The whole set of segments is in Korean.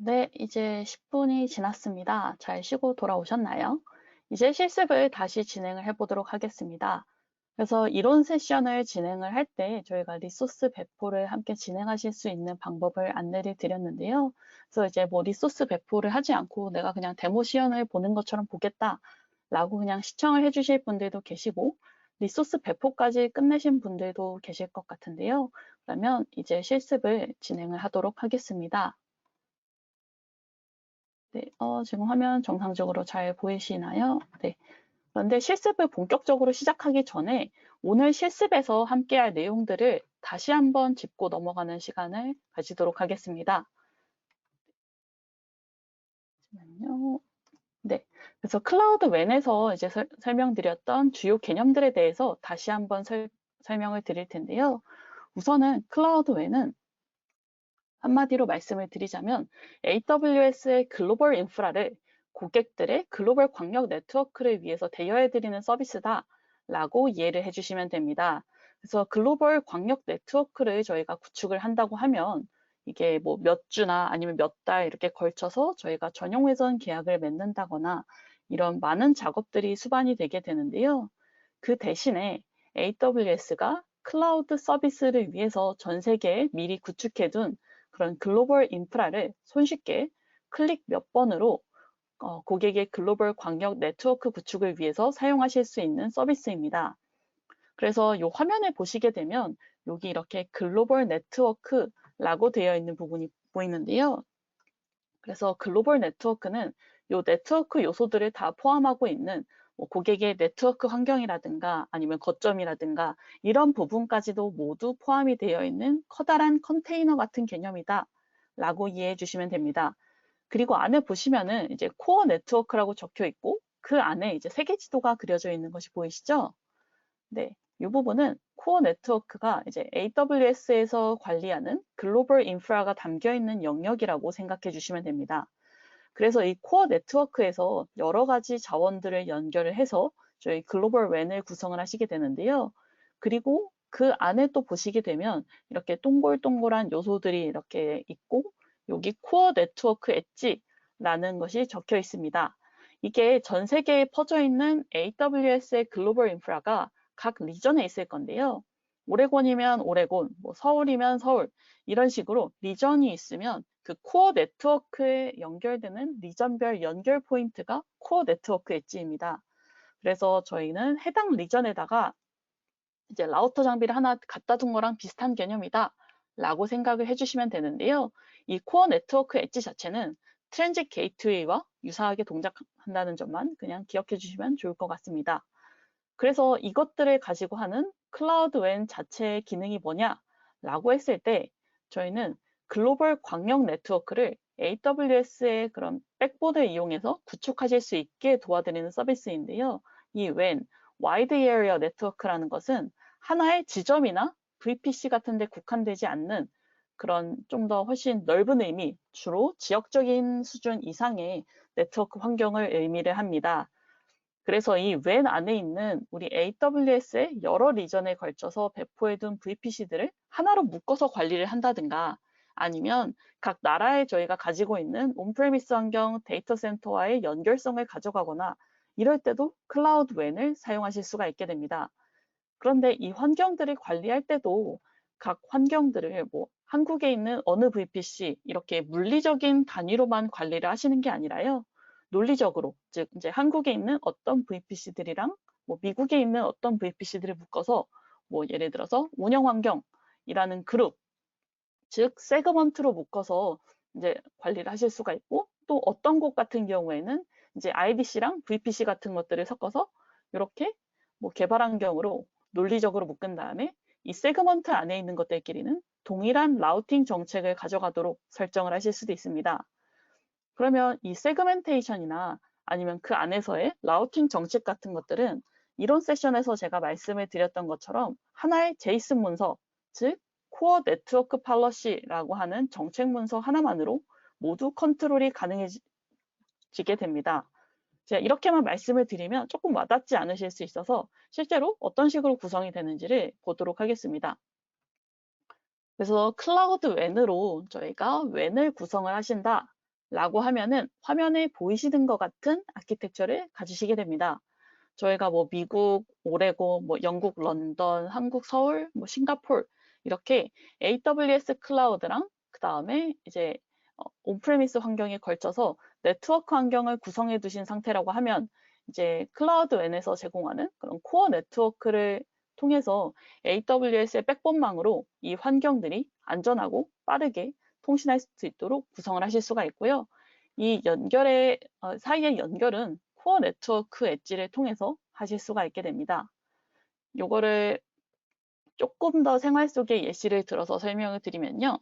네, 이제 10분이 지났습니다. 잘 쉬고 돌아오셨나요? 이제 실습을 다시 진행을 해보도록 하겠습니다. 그래서 이론 세션을 진행을 할 때 저희가 리소스 배포를 함께 진행하실 수 있는 방법을 안내를 드렸는데요. 그래서 이제 뭐 리소스 배포를 하지 않고 내가 그냥 데모 시연을 보는 것처럼 보겠다라고 그냥 시청을 해주실 분들도 계시고, 리소스 배포까지 끝내신 분들도 계실 것 같은데요. 그러면 이제 실습을 진행을 하도록 하겠습니다. 네, 지금 화면 정상적으로 잘 보이시나요? 네. 그런데 실습을 본격적으로 시작하기 전에 오늘 실습에서 함께할 내용들을 다시 한번 짚고 넘어가는 시간을 가지도록 하겠습니다. 잠시만요. 네. 그래서 클라우드 웬에서 이제 설명드렸던 주요 개념들에 대해서 다시 한번 설명을 드릴 텐데요. 우선은 클라우드 웬은 한마디로 말씀을 드리자면 AWS의 글로벌 인프라를 고객들의 글로벌 광역 네트워크를 위해서 대여해드리는 서비스다라고 이해를 해주시면 됩니다. 그래서 글로벌 광역 네트워크를 저희가 구축을 한다고 하면 이게 뭐 몇 주나 아니면 몇 달 이렇게 걸쳐서 저희가 전용 회선 계약을 맺는다거나 이런 많은 작업들이 수반이 되게 되는데요. 그 대신에 AWS가 클라우드 서비스를 위해서 전 세계에 미리 구축해둔 그런 글로벌 인프라를 손쉽게 클릭 몇 번으로 고객의 글로벌 광역 네트워크 구축을 위해서 사용하실 수 있는 서비스입니다. 그래서 이 화면에 보시게 되면 여기 이렇게 글로벌 네트워크라고 되어 있는 부분이 보이는데요. 그래서 글로벌 네트워크는 이 네트워크 요소들을 다 포함하고 있는 뭐 고객의 네트워크 환경이라든가 아니면 거점이라든가 이런 부분까지도 모두 포함이 되어 있는 커다란 컨테이너 같은 개념이다 라고 이해해 주시면 됩니다. 그리고 안에 보시면은 이제 코어 네트워크라고 적혀 있고 그 안에 이제 세계 지도가 그려져 있는 것이 보이시죠? 네. 이 부분은 코어 네트워크가 이제 AWS에서 관리하는 글로벌 인프라가 담겨 있는 영역이라고 생각해 주시면 됩니다. 그래서 이 코어 네트워크에서 여러 가지 자원들을 연결을 해서 저희 글로벌 웬을 구성을 하시게 되는데요. 그리고 그 안에 또 보시게 되면 이렇게 동글동글한 요소들이 이렇게 있고 여기 코어 네트워크 엣지라는 것이 적혀 있습니다. 이게 전 세계에 퍼져 있는 AWS의 글로벌 인프라가 각 리전에 있을 건데요. 오레곤이면 오레곤, 뭐 서울이면 서울 이런 식으로 리전이 있으면 그 코어 네트워크에 연결되는 리전별 연결 포인트가 코어 네트워크 엣지입니다. 그래서 저희는 해당 리전에다가 이제 라우터 장비를 하나 갖다 둔 거랑 비슷한 개념이다 라고 생각을 해주시면 되는데요. 이 코어 네트워크 엣지 자체는 트랜짓 게이트웨이와 유사하게 동작한다는 점만 그냥 기억해 주시면 좋을 것 같습니다. 그래서 이것들을 가지고 하는 클라우드 웬 자체의 기능이 뭐냐라고 했을 때 저희는 글로벌 광역 네트워크를 AWS의 그런 백본을 이용해서 구축하실 수 있게 도와드리는 서비스인데요. 이 웬, Wide Area Network라는 것은 하나의 지점이나 VPC 같은 데 국한되지 않는 그런 좀 더 훨씬 넓은 의미, 주로 지역적인 수준 이상의 네트워크 환경을 의미를 합니다. 그래서 이 웬 안에 있는 우리 AWS의 여러 리전에 걸쳐서 배포해둔 VPC들을 하나로 묶어서 관리를 한다든가 아니면 각 나라에 저희가 가지고 있는 온프레미스 환경 데이터 센터와의 연결성을 가져가거나 이럴 때도 클라우드 웬을 사용하실 수가 있게 됩니다. 그런데 이 환경들을 관리할 때도 각 환경들을 뭐 한국에 있는 어느 VPC 이렇게 물리적인 단위로만 관리를 하시는 게 아니라요. 논리적으로, 즉 이제 한국에 있는 어떤 VPC들이랑 뭐 미국에 있는 어떤 VPC들을 묶어서 뭐 예를 들어서 운영 환경이라는 그룹, 즉 세그먼트로 묶어서 이제 관리를 하실 수가 있고 또 어떤 곳 같은 경우에는 이제 IDC랑 VPC 같은 것들을 섞어서 이렇게 뭐 개발 환경으로 논리적으로 묶은 다음에 이 세그먼트 안에 있는 것들끼리는 동일한 라우팅 정책을 가져가도록 설정을 하실 수도 있습니다. 그러면 이 세그멘테이션이나 아니면 그 안에서의 라우팅 정책 같은 것들은 이론 세션에서 제가 말씀을 드렸던 것처럼 하나의 제이슨 문서, 즉 코어 네트워크 팔러시라고 하는 정책 문서 하나만으로 모두 컨트롤이 가능해지게 됩니다. 제가 이렇게만 말씀을 드리면 조금 와닿지 않으실 수 있어서 실제로 어떤 식으로 구성이 되는지를 보도록 하겠습니다. 그래서 클라우드 웬으로 저희가 웬을 구성을 하신다 라고 하면은 화면에 보이시는 것 같은 아키텍처를 가지시게 됩니다. 저희가 뭐 미국, 오레곤, 뭐 영국 런던, 한국 서울, 뭐 싱가폴 이렇게 AWS 클라우드랑 그다음에 이제 온프레미스 환경에 걸쳐서 네트워크 환경을 구성해 두신 상태라고 하면 이제 클라우드 웬에서 제공하는 그런 코어 네트워크를 통해서 AWS의 백본망으로 이 환경들이 안전하고 빠르게 통신할 수 있도록 구성을 하실 수가 있고요. 이 연결의 사이의 연결은 코어 네트워크 엣지를 통해서 하실 수가 있게 됩니다. 요거를 조금 더 생활 속의 예시를 들어서 설명을 드리면요.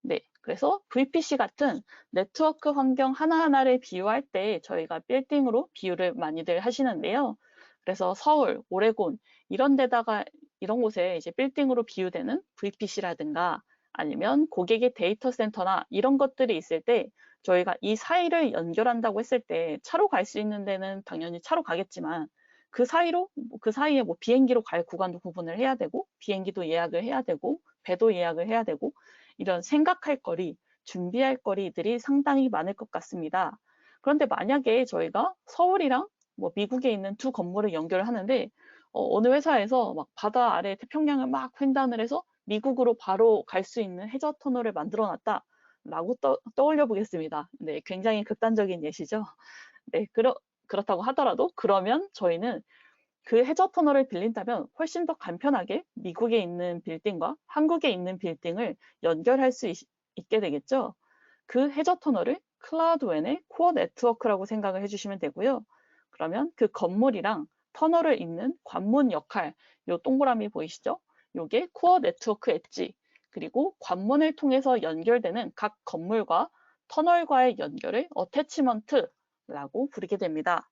네, 그래서 VPC 같은 네트워크 환경 하나하나를 비유할 때 저희가 빌딩으로 비유를 많이들 하시는데요. 그래서 서울, 오레곤 이런 데다가 이런 곳에 이제 빌딩으로 비유되는 VPC라든가 아니면 고객의 데이터 센터나 이런 것들이 있을 때 저희가 이 사이를 연결한다고 했을 때 차로 갈 수 있는 데는 당연히 차로 가겠지만 그 사이로 그 사이에 뭐 비행기로 갈 구간도 구분을 해야 되고 비행기도 예약을 해야 되고 배도 예약을 해야 되고 이런 생각할 거리, 준비할 거리들이 상당히 많을 것 같습니다. 그런데 만약에 저희가 서울이랑 뭐 미국에 있는 두 건물을 연결하는데 어느 회사에서 막 바다 아래 태평양을 막 횡단을 해서 미국으로 바로 갈 수 있는 해저 터널을 만들어 놨다라고 떠올려 보겠습니다. 네, 굉장히 극단적인 예시죠. 네, 그렇다고 하더라도 그러면 저희는 그 해저 터널을 빌린다면 훨씬 더 간편하게 미국에 있는 빌딩과 한국에 있는 빌딩을 연결할 수 있게 되겠죠. 그 해저 터널을 클라우드웬의 코어 네트워크라고 생각을 해주시면 되고요. 그러면 그 건물이랑 터널을 잇는 관문 역할, 요 동그라미 보이시죠? 요게 코어 네트워크 엣지, 그리고 관문을 통해서 연결되는 각 건물과 터널과의 연결을 어태치먼트라고 부르게 됩니다.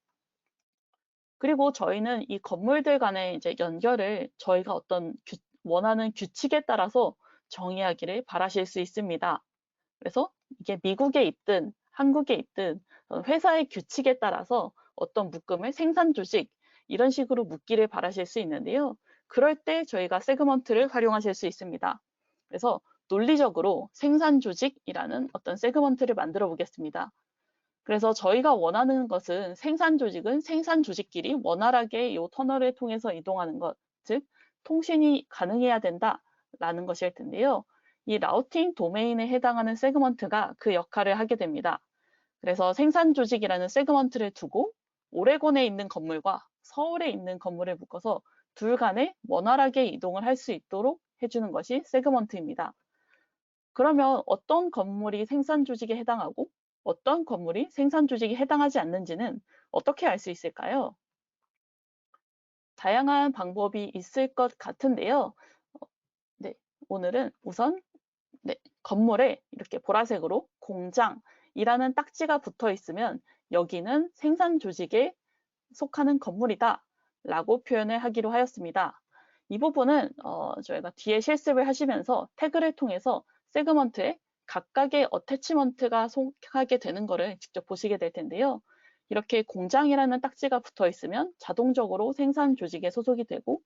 그리고 저희는 이 건물들 간의 이제 연결을 저희가 어떤 원하는 규칙에 따라서 정의하기를 바라실 수 있습니다. 그래서 이게 미국에 있든 한국에 있든 회사의 규칙에 따라서 어떤 묶음을 생산 조직 이런 식으로 묶기를 바라실 수 있는데요. 그럴 때 저희가 세그먼트를 활용하실 수 있습니다. 그래서 논리적으로 생산 조직이라는 어떤 세그먼트를 만들어 보겠습니다. 그래서 저희가 원하는 것은 생산 조직은 생산 조직끼리 원활하게 이 터널을 통해서 이동하는 것, 즉 통신이 가능해야 된다라는 것일 텐데요. 이 라우팅 도메인에 해당하는 세그먼트가 그 역할을 하게 됩니다. 그래서 생산 조직이라는 세그먼트를 두고 오레곤에 있는 건물과 서울에 있는 건물을 묶어서 둘 간에 원활하게 이동을 할 수 있도록 해주는 것이 세그먼트입니다. 그러면 어떤 건물이 생산 조직에 해당하고 어떤 건물이 생산 조직에 해당하지 않는지는 어떻게 알 수 있을까요? 다양한 방법이 있을 것 같은데요. 네, 오늘은 우선 네, 건물에 이렇게 보라색으로 공장이라는 딱지가 붙어 있으면 여기는 생산 조직에 속하는 건물이다 라고 표현을 하기로 하였습니다. 이 부분은 저희가 뒤에 실습을 하시면서 태그를 통해서 세그먼트에 각각의 어태치먼트가 속하게 되는 것을 직접 보시게 될 텐데요. 이렇게 공장이라는 딱지가 붙어 있으면 자동적으로 생산 조직에 소속이 되고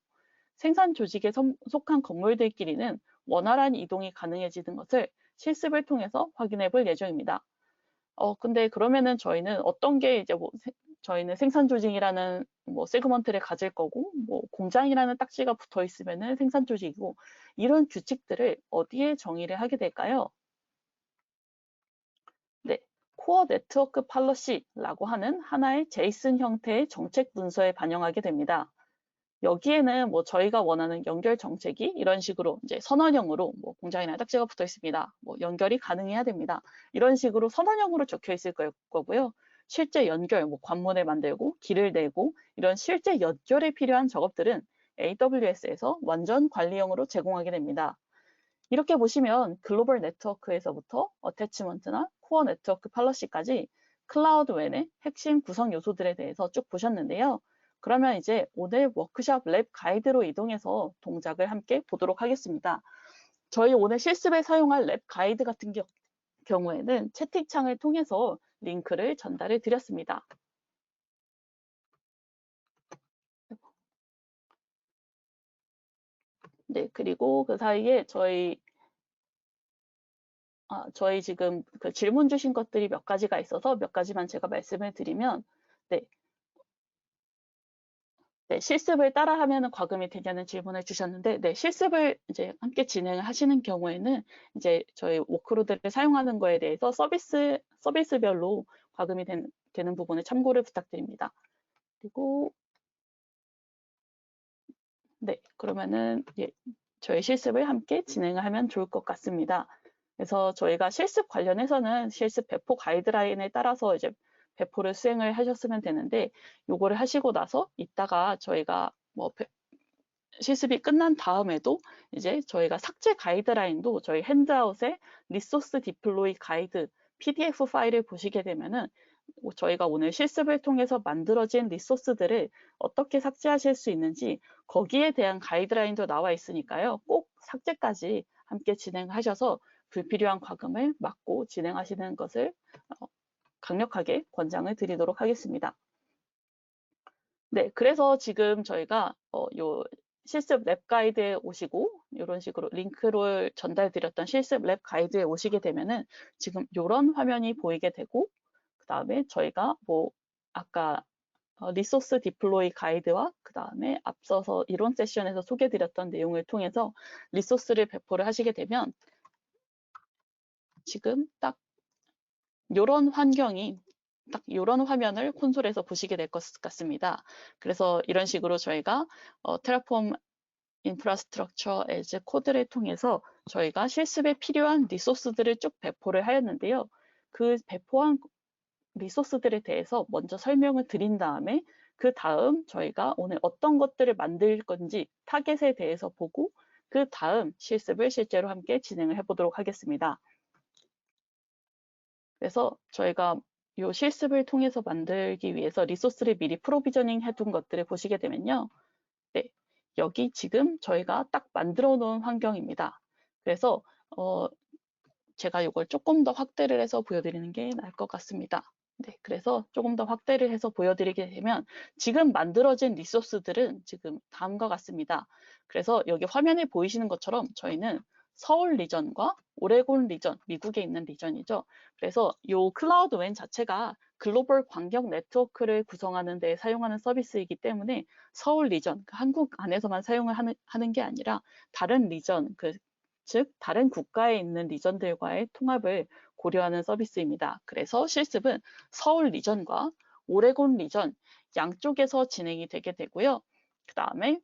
생산 조직에 속한 건물들끼리는 원활한 이동이 가능해지는 것을 실습을 통해서 확인해 볼 예정입니다. 근데 그러면은 저희는 어떤 게 이제 뭐 저희는 생산 조직이라는 뭐 세그먼트를 가질 거고 뭐 공장이라는 딱지가 붙어 있으면은 생산 조직이고 이런 규칙들을 어디에 정의를 하게 될까요? 네. 코어 네트워크 팔러시라고 하는 하나의 제이슨 형태의 정책 문서에 반영하게 됩니다. 여기에는 뭐 저희가 원하는 연결 정책이 이런 식으로 이제 선언형으로 뭐 공장이나 딱지가 붙어 있습니다. 뭐 연결이 가능해야 됩니다. 이런 식으로 선언형으로 적혀 있을 거고요. 실제 연결, 뭐 관문을 만들고 길을 내고 이런 실제 연결에 필요한 작업들은 AWS에서 완전 관리형으로 제공하게 됩니다. 이렇게 보시면 글로벌 네트워크에서부터 어태치먼트나 코어 네트워크 팔러시까지 클라우드 웬의 핵심 구성 요소들에 대해서 쭉 보셨는데요. 그러면 이제 오늘 워크샵 랩 가이드로 이동해서 동작을 함께 보도록 하겠습니다. 저희 오늘 실습에 사용할 랩 가이드 같은 경우에는 채팅창을 통해서 링크를 전달해 드렸습니다. 네, 그리고 그 사이에 저희 저희 지금 그 질문 주신 것들이 몇 가지가 있어서 몇 가지만 제가 말씀을 드리면, 네, 네, 실습을 따라하면 과금이 되냐는 질문을 주셨는데, 네, 실습을 이제 함께 진행을 하시는 경우에는 이제 저희 워크로드를 사용하는 거에 대해서 서비스별로 과금이 되는 부분을 참고를 부탁드립니다. 그리고 네, 그러면은 예, 저희 실습을 함께 진행을 하면 좋을 것 같습니다. 그래서 저희가 실습 관련해서는 실습 배포 가이드라인에 따라서 이제 배포를 수행을 하셨으면 되는데, 요거를 하시고 나서 이따가 저희가 뭐 실습이 끝난 다음에도 이제 저희가 삭제 가이드라인도 저희 핸드아웃에 리소스 디플로이 가이드 PDF 파일을 보시게 되면은 저희가 오늘 실습을 통해서 만들어진 리소스들을 어떻게 삭제하실 수 있는지 거기에 대한 가이드라인도 나와 있으니까요. 꼭 삭제까지 함께 진행하셔서 불필요한 과금을 막고 진행하시는 것을 강력하게 권장을 드리도록 하겠습니다. 네, 그래서 지금 저희가 요 실습 랩 가이드에 오시고 이런 식으로 링크를 전달드렸던 실습 랩 가이드에 오시게 되면은 지금 이런 화면이 보이게 되고, 그 다음에 저희가 뭐 아까 리소스 디플로이 가이드와 그 다음에 앞서서 이론 세션에서 소개드렸던 내용을 통해서 리소스를 배포를 하시게 되면 지금 딱 이런 환경이 딱 이런 화면을 콘솔에서 보시게 될 것 같습니다. 그래서 이런 식으로 저희가 테라폼 인프라스트럭처 에즈 코드를 통해서 저희가 실습에 필요한 리소스들을 쭉 배포를 하였는데요. 그 배포한 리소스들에 대해서 먼저 설명을 드린 다음에 그 다음 저희가 오늘 어떤 것들을 만들 건지 타겟에 대해서 보고 그 다음 실습을 실제로 함께 진행을 해보도록 하겠습니다. 그래서 저희가 이 실습을 통해서 만들기 위해서 리소스를 미리 프로비저닝 해둔 것들을 보시게 되면요. 네, 여기 지금 저희가 딱 만들어 놓은 환경입니다. 그래서 제가 이걸 조금 더 확대를 해서 보여드리는 게 나을 것 같습니다. 네, 그래서 조금 더 확대를 해서 보여드리게 되면 지금 만들어진 리소스들은 지금 다음과 같습니다. 그래서 여기 화면에 보이시는 것처럼 저희는 서울 리전과 오레곤 리전, 미국에 있는 리전이죠. 그래서 이 클라우드 웬 자체가 글로벌 광역 네트워크를 구성하는 데 사용하는 서비스이기 때문에 서울 리전, 한국 안에서만 사용을 하는 게 아니라 다른 리전, 즉 다른 국가에 있는 리전들과의 통합을 고려하는 서비스입니다. 그래서 실습은 서울 리전과 오레곤 리전 양쪽에서 진행이 되게 되고요. 그 다음에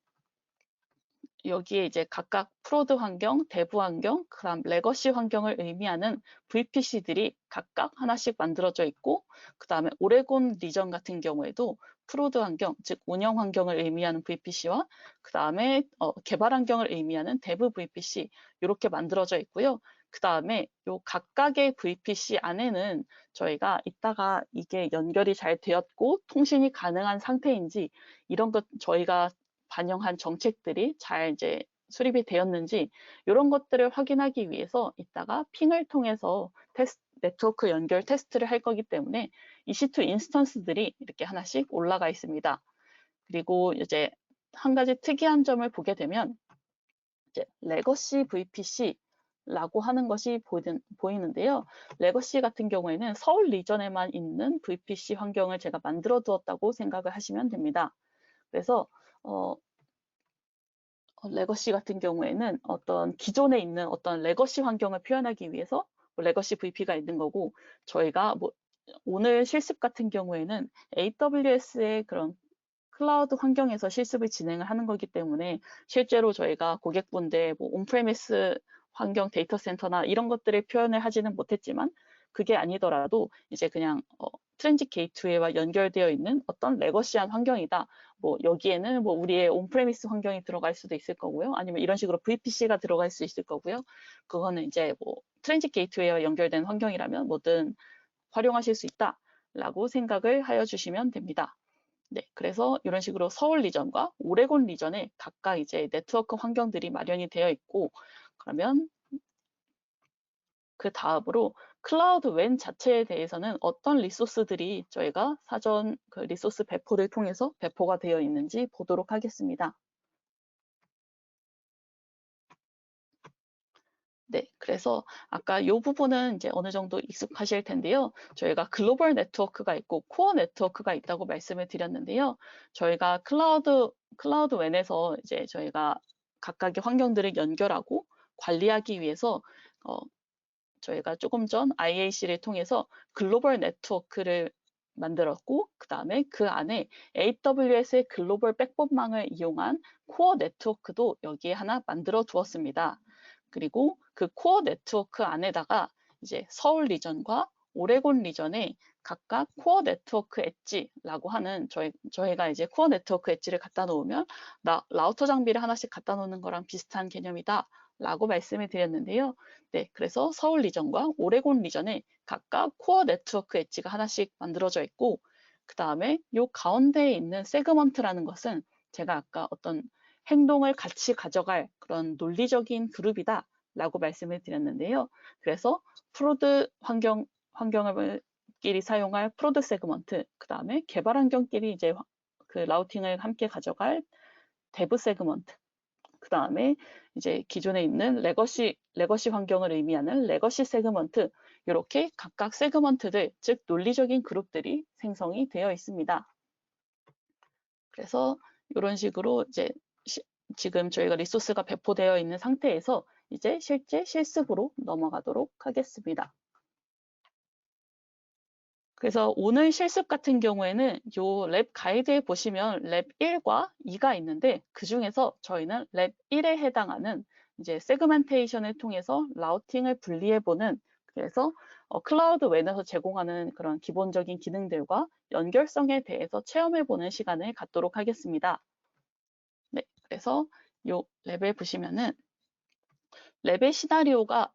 여기에 이제 각각 프로드 환경, 대부 환경, 그다음 레거시 환경을 의미하는 VPC들이 각각 하나씩 만들어져 있고, 그 다음에 오레곤 리전 같은 경우에도 프로드 환경, 즉 운영 환경을 의미하는 VPC와 그 다음에 개발 환경을 의미하는 대부 VPC 이렇게 만들어져 있고요. 그 다음에 요 각각의 VPC 안에는 저희가 이따가 이게 연결이 잘 되었고 통신이 가능한 상태인지 이런 것 저희가 반영한 정책들이 잘 이제 수립이 되었는지 이런 것들을 확인하기 위해서 이따가 핑을 통해서 네트워크 연결 테스트를 할 거기 때문에 EC2 인스턴스들이 이렇게 하나씩 올라가 있습니다. 그리고 이제 한 가지 특이한 점을 보게 되면 이제 레거시 VPC라고 하는 것이 보이는데요. 레거시 같은 경우에는 서울 리전에만 있는 VPC 환경을 제가 만들어 두었다고 생각을 하시면 됩니다. 그래서 레거시 같은 경우에는 어떤 기존에 있는 어떤 레거시 환경을 표현하기 위해서 뭐 레거시 VP가 있는 거고, 저희가 뭐 오늘 실습 같은 경우에는 AWS의 그런 클라우드 환경에서 실습을 진행을 하는 거기 때문에 실제로 저희가 고객분들 뭐 온프레미스 환경 데이터 센터나 이런 것들을 표현을 하지는 못했지만, 그게 아니더라도 이제 그냥 트랜짓 게이트웨이와 연결되어 있는 어떤 레거시한 환경이다. 뭐 여기에는 뭐 우리의 온프레미스 환경이 들어갈 수도 있을 거고요. 아니면 이런 식으로 VPC가 들어갈 수 있을 거고요. 그거는 이제 뭐 트랜짓 게이트웨이와 연결된 환경이라면 뭐든 활용하실 수 있다라고 생각을 하여 주시면 됩니다. 네, 그래서 이런 식으로 서울 리전과 오레곤 리전에 각각 이제 네트워크 환경들이 마련이 되어 있고, 그러면 그 다음으로 클라우드 웬 자체에 대해서는 어떤 리소스들이 저희가 사전 그 리소스 배포를 통해서 배포가 되어 있는지 보도록 하겠습니다. 네, 그래서 아까 이 부분은 이제 어느 정도 익숙하실 텐데요. 저희가 글로벌 네트워크가 있고 코어 네트워크가 있다고 말씀을 드렸는데요. 저희가 클라우드 웬에서 이제 저희가 각각의 환경들을 연결하고 관리하기 위해서 저희가 조금 전 IAC를 통해서 글로벌 네트워크를 만들었고, 그 다음에 그 안에 AWS의 글로벌 백본망을 이용한 코어 네트워크도 여기에 하나 만들어 두었습니다. 그리고 그 코어 네트워크 안에다가 이제 서울 리전과 오레곤 리전에 각각 코어 네트워크 엣지라고 하는 저희가 이제 코어 네트워크 엣지를 갖다 놓으면 라우터 장비를 하나씩 갖다 놓는 거랑 비슷한 개념이다 라고 말씀을 드렸는데요. 네, 그래서 서울 리전과 오레곤 리전에 각각 코어 네트워크 엣지가 하나씩 만들어져 있고, 그 다음에 요 가운데에 있는 세그먼트라는 것은 제가 아까 어떤 행동을 같이 가져갈 그런 논리적인 그룹이다 라고 말씀을 드렸는데요. 그래서 프로드 환경을 끼리 사용할 프로드 세그먼트, 그 다음에 개발 환경끼리 이제 그 라우팅을 함께 가져갈 데브 세그먼트, 그 다음에 이제 기존에 있는 레거시 환경을 의미하는 레거시 세그먼트, 이렇게 각각 세그먼트들, 즉 논리적인 그룹들이 생성이 되어 있습니다. 그래서 이런 식으로 이제 지금 저희가 리소스가 배포되어 있는 상태에서 이제 실제 실습으로 넘어가도록 하겠습니다. 그래서 오늘 실습 같은 경우에는 요 랩 가이드에 보시면 랩 1과 2가 있는데, 그 중에서 저희는 랩 1에 해당하는 이제 세그멘테이션을 통해서 라우팅을 분리해 보는, 그래서 클라우드 웬에서 제공하는 그런 기본적인 기능들과 연결성에 대해서 체험해 보는 시간을 갖도록 하겠습니다. 네, 그래서 요 랩에 보시면은 레벨 시나리오를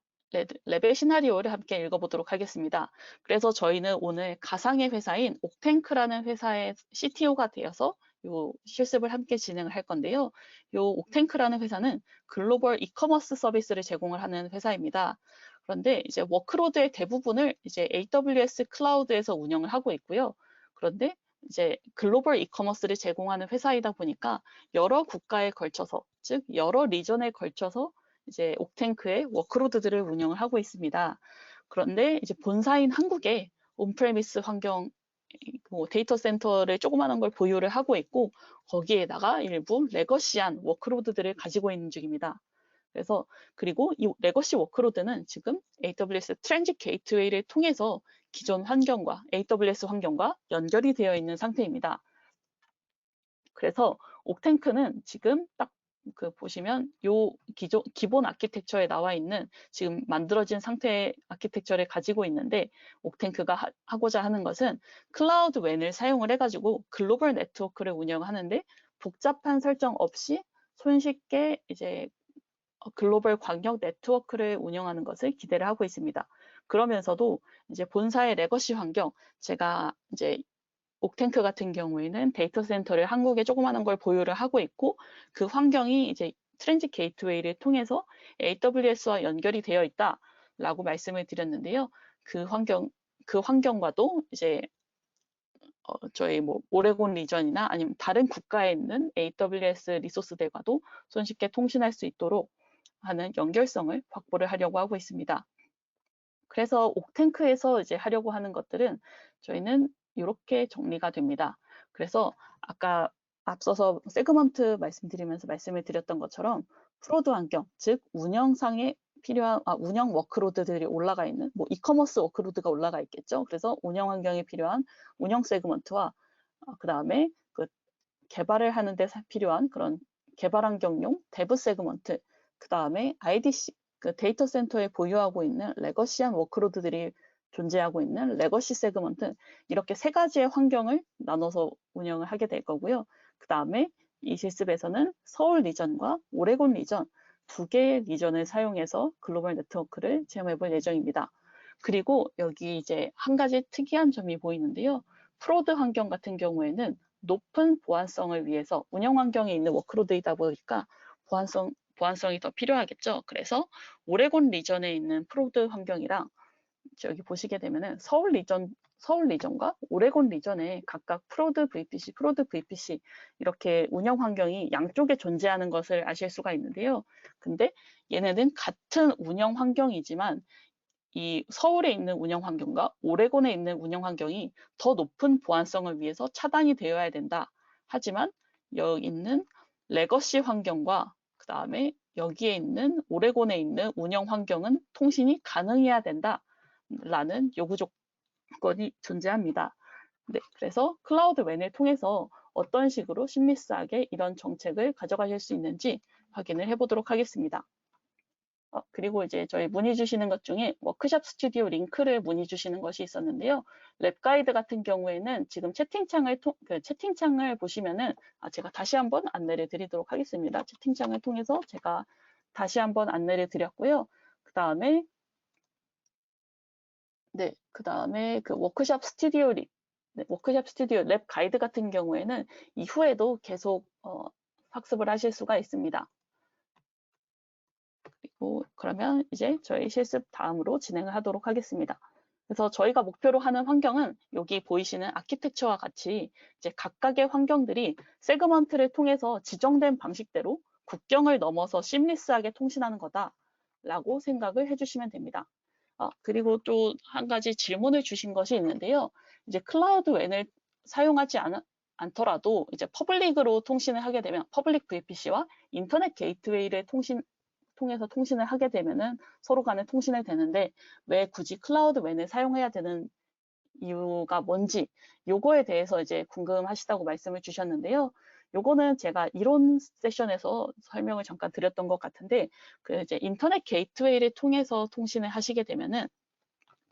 함께 읽어보도록 하겠습니다. 그래서 저희는 오늘 가상의 회사인 옥탱크라는 회사의 CTO가 되어서 요 실습을 함께 진행을 할 건데요. 요 옥탱크라는 회사는 글로벌 이커머스 서비스를 제공을 하는 회사입니다. 그런데 이제 워크로드의 대부분을 이제 AWS 클라우드에서 운영을 하고 있고요. 그런데 이제 글로벌 이커머스를 제공하는 회사이다 보니까 여러 국가에 걸쳐서, 즉 여러 리전에 걸쳐서 이제 옥탱크의 워크로드들을 운영을 하고 있습니다. 그런데 이제 본사인 한국에 온프레미스 환경, 뭐 데이터 센터를 조그마한 걸 보유를 하고 있고, 거기에다가 일부 레거시한 워크로드들을 가지고 있는 중입니다. 그래서 그리고 이 레거시 워크로드는 지금 AWS 트랜짓 게이트웨이를 통해서 기존 환경과 AWS 환경과 연결이 되어 있는 상태입니다. 그래서 옥탱크는 지금 딱 그 보시면 요 기본 아키텍처에 나와 있는 지금 만들어진 상태의 아키텍처를 가지고 있는데, 옥탱크가 하고자 하는 것은 클라우드 웬을 사용을 해가지고 글로벌 네트워크를 운영하는데 복잡한 설정 없이 손쉽게 이제 글로벌 광역 네트워크를 운영하는 것을 기대를 하고 있습니다. 그러면서도 이제 본사의 레거시 환경, 제가 이제 옥탱크 같은 경우에는 데이터 센터를 한국에 조그마한 걸 보유를 하고 있고, 그 환경이 이제 트랜짓 게이트웨이를 통해서 AWS와 연결이 되어 있다라고 말씀을 드렸는데요. 그 환경과도 이제 저희 뭐 오레곤 리전이나 아니면 다른 국가에 있는 AWS 리소스들과도 손쉽게 통신할 수 있도록 하는 연결성을 확보를 하려고 하고 있습니다. 그래서 옥탱크에서 이제 하려고 하는 것들은 저희는 이렇게 정리가 됩니다. 그래서 아까 앞서서 세그먼트 말씀드리면서 말씀을 드렸던 것처럼 프로드 환경, 즉 운영상에 필요한 운영 워크로드들이 올라가 있는 뭐 이커머스 워크로드가 올라가 있겠죠. 그래서 운영 환경에 필요한 운영 세그먼트와 그 다음에 그 개발을 하는 데 필요한 그런 개발 환경용 데브 세그먼트, 그 다음에 IDC, 그 데이터 센터에 보유하고 있는 레거시한 워크로드들이 존재하고 있는 레거시 세그먼트, 이렇게 세 가지의 환경을 나눠서 운영을 하게 될 거고요. 그 다음에 이 실습에서는 서울 리전과 오레곤 리전 두 개의 리전을 사용해서 글로벌 네트워크를 체험해 볼 예정입니다. 그리고 여기 이제 한 가지 특이한 점이 보이는데요. 프로드 환경 같은 경우에는 높은 보안성을 위해서 운영 환경에 있는 워크로드이다 보니까 보안성이 더 필요하겠죠. 그래서 오레곤 리전에 있는 프로드 환경이랑 저기 보시게 되면은 서울 리전 서울 리전과 오레곤 리전에 각각 프로드 VPC, 프로드 VPC 이렇게 운영 환경이 양쪽에 존재하는 것을 아실 수가 있는데요. 근데 얘네는 같은 운영 환경이지만 이 서울에 있는 운영 환경과 오레곤에 있는 운영 환경이 더 높은 보안성을 위해서 차단이 되어야 된다. 하지만 여기 있는 레거시 환경과 그 다음에 여기에 있는 오레곤에 있는 운영 환경은 통신이 가능해야 된다라는 요구 조건이 존재합니다. 네, 그래서 클라우드 웬을 통해서 어떤 식으로 심리스하게 이런 정책을 가져가실 수 있는지 확인을 해보도록 하겠습니다. 그리고 이제 저희 문의 주시는 것 중에 워크샵 스튜디오 링크를 문의 주시는 것이 있었는데요. 랩 가이드 같은 경우에는 지금 채팅창을 보시면은 제가 다시 한번 안내를 드리도록 하겠습니다. 채팅창을 통해서 제가 다시 한번 안내를 드렸고요. 그 다음에 그 워크샵 스튜디오 랩 가이드 같은 경우에는 이후에도 계속 학습을 하실 수가 있습니다. 그리고 그러면 이제 저희 실습 다음으로 진행을 하도록 하겠습니다. 그래서 저희가 목표로 하는 환경은 여기 보이시는 아키텍처와 같이 이제 각각의 환경들이 세그먼트를 통해서 지정된 방식대로 국경을 넘어서 심리스하게 통신하는 거다라고 생각을 해주시면 됩니다. 그리고 또 한 가지 질문을 주신 것이 있는데요. 이제 클라우드 웬을 사용하지 않더라도 이제 퍼블릭으로 통신을 하게 되면 퍼블릭 VPC와 인터넷 게이트웨이를 통해서 통신을 하게 되면은 서로 간에 통신을 되는데 왜 굳이 클라우드 웬을 사용해야 되는 이유가 뭔지 요거에 대해서 이제 궁금하시다고 말씀을 주셨는데요. 요거는 제가 이론 세션에서 설명을 잠깐 드렸던 것 같은데 그 이제 인터넷 게이트웨이를 통해서 통신을 하시게 되면은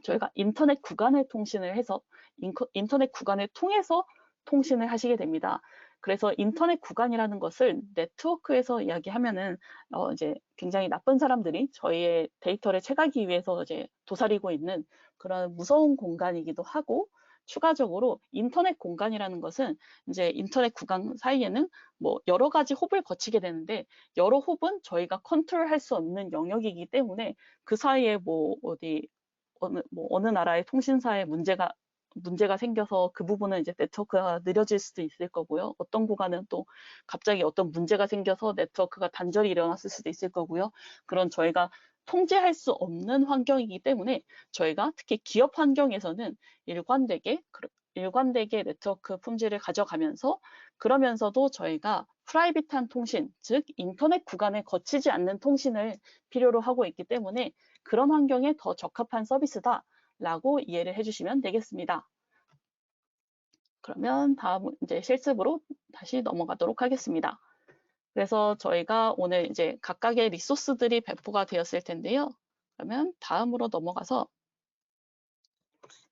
저희가 인터넷 구간을 통신을 해서 인터넷 구간을 통해서 통신을 하시게 됩니다. 그래서 인터넷 구간이라는 것을 네트워크에서 이야기하면은 이제 굉장히 나쁜 사람들이 저희의 데이터를 채가기 위해서 이제 도사리고 있는 그런 무서운 공간이기도 하고 추가적으로 인터넷 공간이라는 것은 이제 인터넷 구간 사이에는 뭐 여러 가지 홉을 거치게 되는데 여러 홉은 저희가 컨트롤할 수 없는 영역이기 때문에 그 사이에 뭐 어느 나라의 통신사에 문제가 생겨서 그 부분은 이제 네트워크가 느려질 수도 있을 거고요. 어떤 구간은 또 갑자기 어떤 문제가 생겨서 네트워크가 단절이 일어났을 수도 있을 거고요. 그런 저희가 통제할 수 없는 환경이기 때문에 저희가 특히 기업 환경에서는 일관되게 네트워크 품질을 가져가면서 그러면서도 저희가 프라이빗한 통신, 즉 인터넷 구간에 거치지 않는 통신을 필요로 하고 있기 때문에 그런 환경에 더 적합한 서비스다라고 이해를 해주시면 되겠습니다. 그러면 다음 이제 실습으로 다시 넘어가도록 하겠습니다. 그래서 저희가 오늘 이제 각각의 리소스들이 배포가 되었을 텐데요. 그러면 다음으로 넘어가서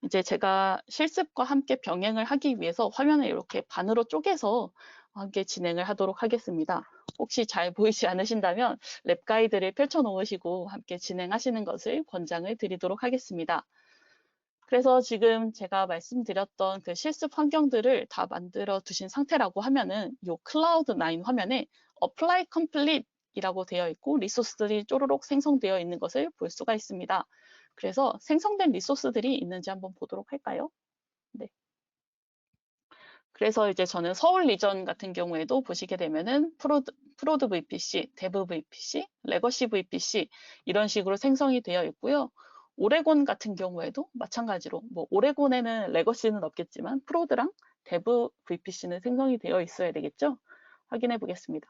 이제 제가 실습과 함께 병행을 하기 위해서 화면을 이렇게 반으로 쪼개서 함께 진행을 하도록 하겠습니다. 혹시 잘 보이지 않으신다면 랩 가이드를 펼쳐 놓으시고 함께 진행하시는 것을 권장을 드리도록 하겠습니다. 그래서 지금 제가 말씀드렸던 그 실습 환경들을 다 만들어 두신 상태라고 하면은 이 클라우드9 화면에 Apply Complete 이라고 되어 있고 리소스들이 쪼르륵 생성되어 있는 것을 볼 수가 있습니다. 그래서 생성된 리소스들이 있는지 한번 보도록 할까요? 네. 그래서 이제 저는 서울 리전 같은 경우에도 보시게 되면은 프로드 VPC, 데브 VPC, 레거시 VPC 이런 식으로 생성이 되어 있고요. 오레곤 같은 경우에도 마찬가지로 뭐 오레곤에는 레거시는 없겠지만 프로드랑 데브 VPC는 생성이 되어 있어야 되겠죠? 확인해 보겠습니다.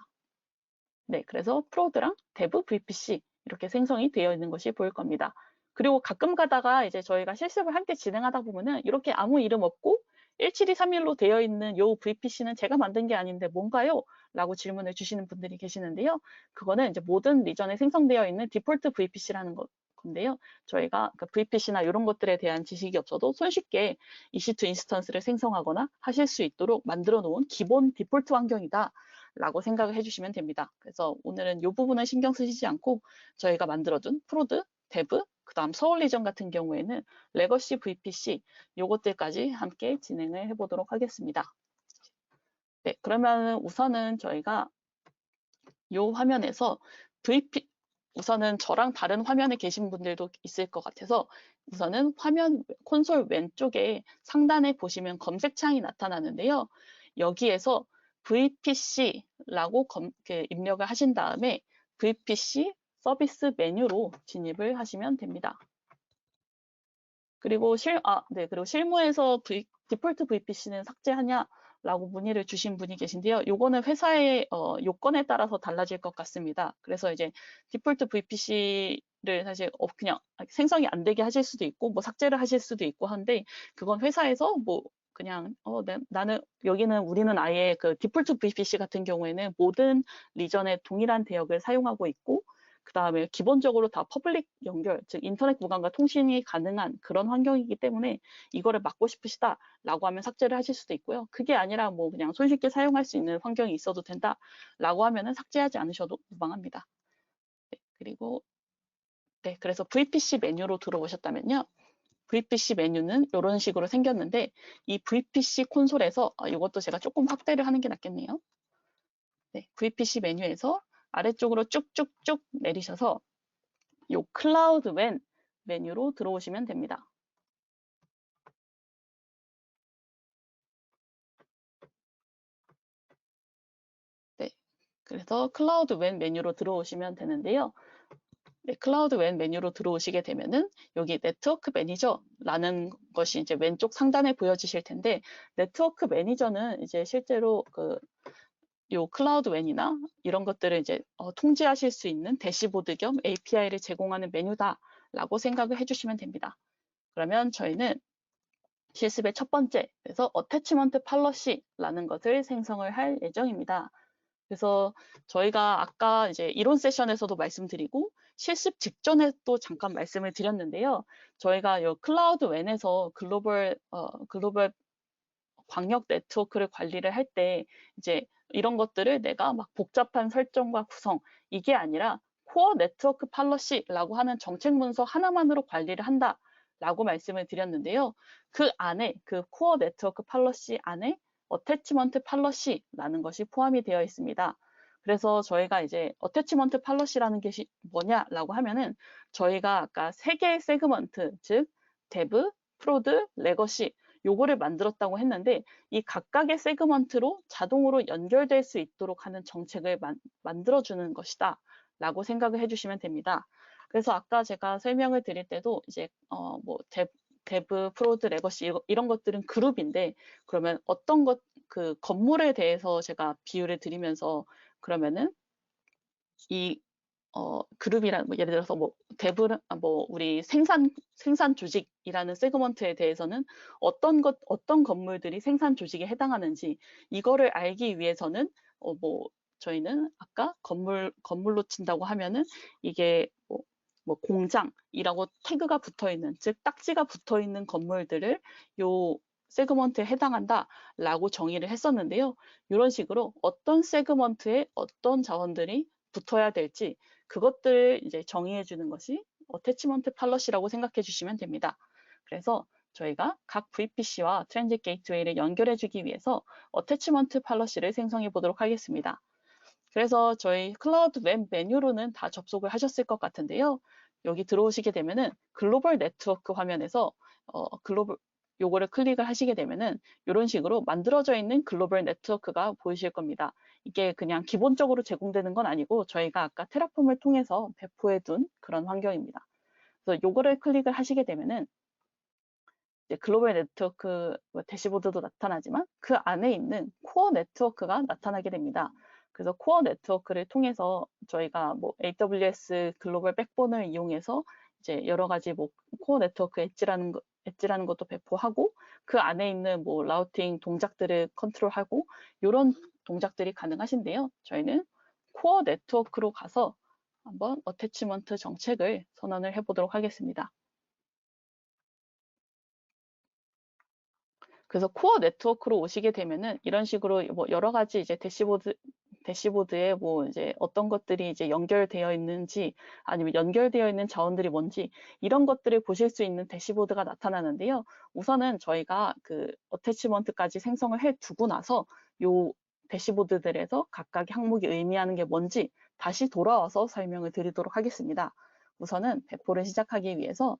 네, 그래서 프로드랑 데브 VPC 이렇게 생성이 되어 있는 것이 보일 겁니다. 그리고 가끔 가다가 이제 저희가 실습을 함께 진행하다 보면은 이렇게 아무 이름 없고 1723일로 되어 있는 요 VPC는 제가 만든 게 아닌데 뭔가요? 라고 질문을 주시는 분들이 계시는데요. 그거는 이제 모든 리전에 생성되어 있는 디폴트 VPC라는 건데요. 저희가 그 VPC나 이런 것들에 대한 지식이 없어도 손쉽게 EC2 인스턴스를 생성하거나 하실 수 있도록 만들어 놓은 기본 디폴트 환경이다. 라고 생각을 해주시면 됩니다. 그래서 오늘은 이 부분은 신경 쓰시지 않고 저희가 만들어둔 프로드, 데브, 그 다음 서울 리전 같은 경우에는 레거시 VPC 요것들까지 함께 진행을 해보도록 하겠습니다. 네, 그러면 우선은 저희가 이 화면에서 우선은 저랑 다른 화면에 계신 분들도 있을 것 같아서 우선은 화면 콘솔 왼쪽에 상단에 보시면 검색창이 나타나는데요. 여기에서 VPC라고 입력을 하신 다음에 VPC 서비스 메뉴로 진입을 하시면 됩니다. 그리고 그리고 실무에서 디폴트 VPC는 삭제하냐라고 문의를 주신 분이 계신데요. 요거는 회사의 요건에 따라서 달라질 것 같습니다. 그래서 이제 디폴트 VPC를 사실 그냥 생성이 안 되게 하실 수도 있고 뭐 삭제를 하실 수도 있고 한데 그건 회사에서 뭐 그냥 나는 우리는 아예 그 디폴트 VPC 같은 경우에는 모든 리전의 동일한 대역을 사용하고 있고 그 다음에 기본적으로 다 퍼블릭 연결, 즉 인터넷 구간과 통신이 가능한 그런 환경이기 때문에 이거를 막고 싶으시다라고 하면 삭제를 하실 수도 있고요. 그게 아니라 뭐 그냥 손쉽게 사용할 수 있는 환경이 있어도 된다라고 하면은 삭제하지 않으셔도 무방합니다. 네, 그리고 그래서 VPC 메뉴로 들어오셨다면요. VPC 메뉴는 이런 식으로 생겼는데 이 VPC 콘솔에서 이것도 제가 조금 확대를 하는 게 낫겠네요. 네, VPC 메뉴에서 아래쪽으로 쭉쭉쭉 내리셔서 요 클라우드 웬 메뉴로 들어오시면 됩니다. 네, 그래서 클라우드 웬 메뉴로 들어오시면 되는데요. 네, 클라우드 웬 메뉴로 들어오시게 되면은 여기 네트워크 매니저라는 것이 이제 왼쪽 상단에 보여지실 텐데 네트워크 매니저는 이제 실제로 요 클라우드 웬이나 이런 것들을 이제 통제하실 수 있는 대시보드 겸 API를 제공하는 메뉴다라고 생각을 해주시면 됩니다. 그러면 저희는 실습의 첫 번째, 그래서 어태치먼트 팔러시라는 것을 생성을 할 예정입니다. 그래서 저희가 아까 이제 이론 세션에서도 말씀드리고 실습 직전에 또 잠깐 말씀을 드렸는데요. 저희가 이 클라우드 웬에서 글로벌 광역 네트워크를 관리를 할 때 이제 이런 것들을 내가 막 복잡한 설정과 구성 이게 아니라 코어 네트워크 팔러시라고 하는 정책 문서 하나만으로 관리를 한다라고 말씀을 드렸는데요. 그 안에 그 코어 네트워크 팔러시 안에 어태치먼트 팔러시라는 것이 포함이 되어 있습니다. 그래서 저희가 이제 어태치먼트 팔러시라는 게 뭐냐라고 하면은 저희가 아까 세 개의 세그먼트 즉 데브, 프로드, 레거시 요거를 만들었다고 했는데 이 각각의 세그먼트로 자동으로 연결될 수 있도록 하는 정책을 만들어주는 것이다 라고 생각을 해주시면 됩니다. 그래서 아까 제가 설명을 드릴 때도 이제 뭐 데브, 프로드, 레거시 이런 것들은 그룹인데 그러면 어떤 그 건물에 대해서 제가 비유를 드리면서 그러면은 이 그룹이란 뭐 예를 들어서 뭐 우리 생산 조직이라는 세그먼트에 대해서는 어떤 건물들이 생산 조직에 해당하는지 이거를 알기 위해서는 뭐 저희는 아까 건물로 친다고 하면은 이게 뭐 공장이라고 태그가 붙어 있는 즉 딱지가 붙어 있는 건물들을 요 세그먼트에 해당한다라고 정의를 했었는데요. 이런 식으로 어떤 세그먼트에 어떤 자원들이 붙어야 될지 그것들을 이제 정의해 주는 것이 어태치먼트 팔러시라고 생각해 주시면 됩니다. 그래서 저희가 각 VPC와 트랜짓 게이트웨이를 연결해 주기 위해서 어태치먼트 팔러시를 생성해 보도록 하겠습니다. 그래서 저희 클라우드 웹 메뉴로는 다 접속을 하셨을 것 같은데요. 여기 들어오시게 되면은 글로벌 네트워크 화면에서 요거를 클릭을 하시게 되면은 이런 식으로 만들어져 있는 글로벌 네트워크가 보이실 겁니다. 이게 그냥 기본적으로 제공되는 건 아니고 저희가 아까 테라폼을 통해서 배포해 둔 그런 환경입니다. 그래서 요거를 클릭을 하시게 되면은 이제 글로벌 네트워크 대시보드도 나타나지만 그 안에 있는 코어 네트워크가 나타나게 됩니다. 그래서 코어 네트워크를 통해서 저희가 뭐 AWS 글로벌 백본을 이용해서 이제 여러 가지 뭐 코어 네트워크 엣지라는 것도 배포하고 그 안에 있는 뭐 라우팅 동작들을 컨트롤하고 이런 동작들이 가능하신데요. 저희는 코어 네트워크로 가서 한번 어태치먼트 정책을 선언을 해보도록 하겠습니다. 그래서 코어 네트워크로 오시게 되면은 이런 식으로 뭐 여러 가지 이제 대시보드에 뭐 이제 어떤 것들이 이제 연결되어 있는지 아니면 연결되어 있는 자원들이 뭔지 이런 것들을 보실 수 있는 대시보드가 나타나는데요. 우선은 저희가 그 어태치먼트까지 생성을 해 두고 나서 요 대시보드들에서 각각의 항목이 의미하는 게 뭔지 다시 돌아와서 설명을 드리도록 하겠습니다. 우선은 배포를 시작하기 위해서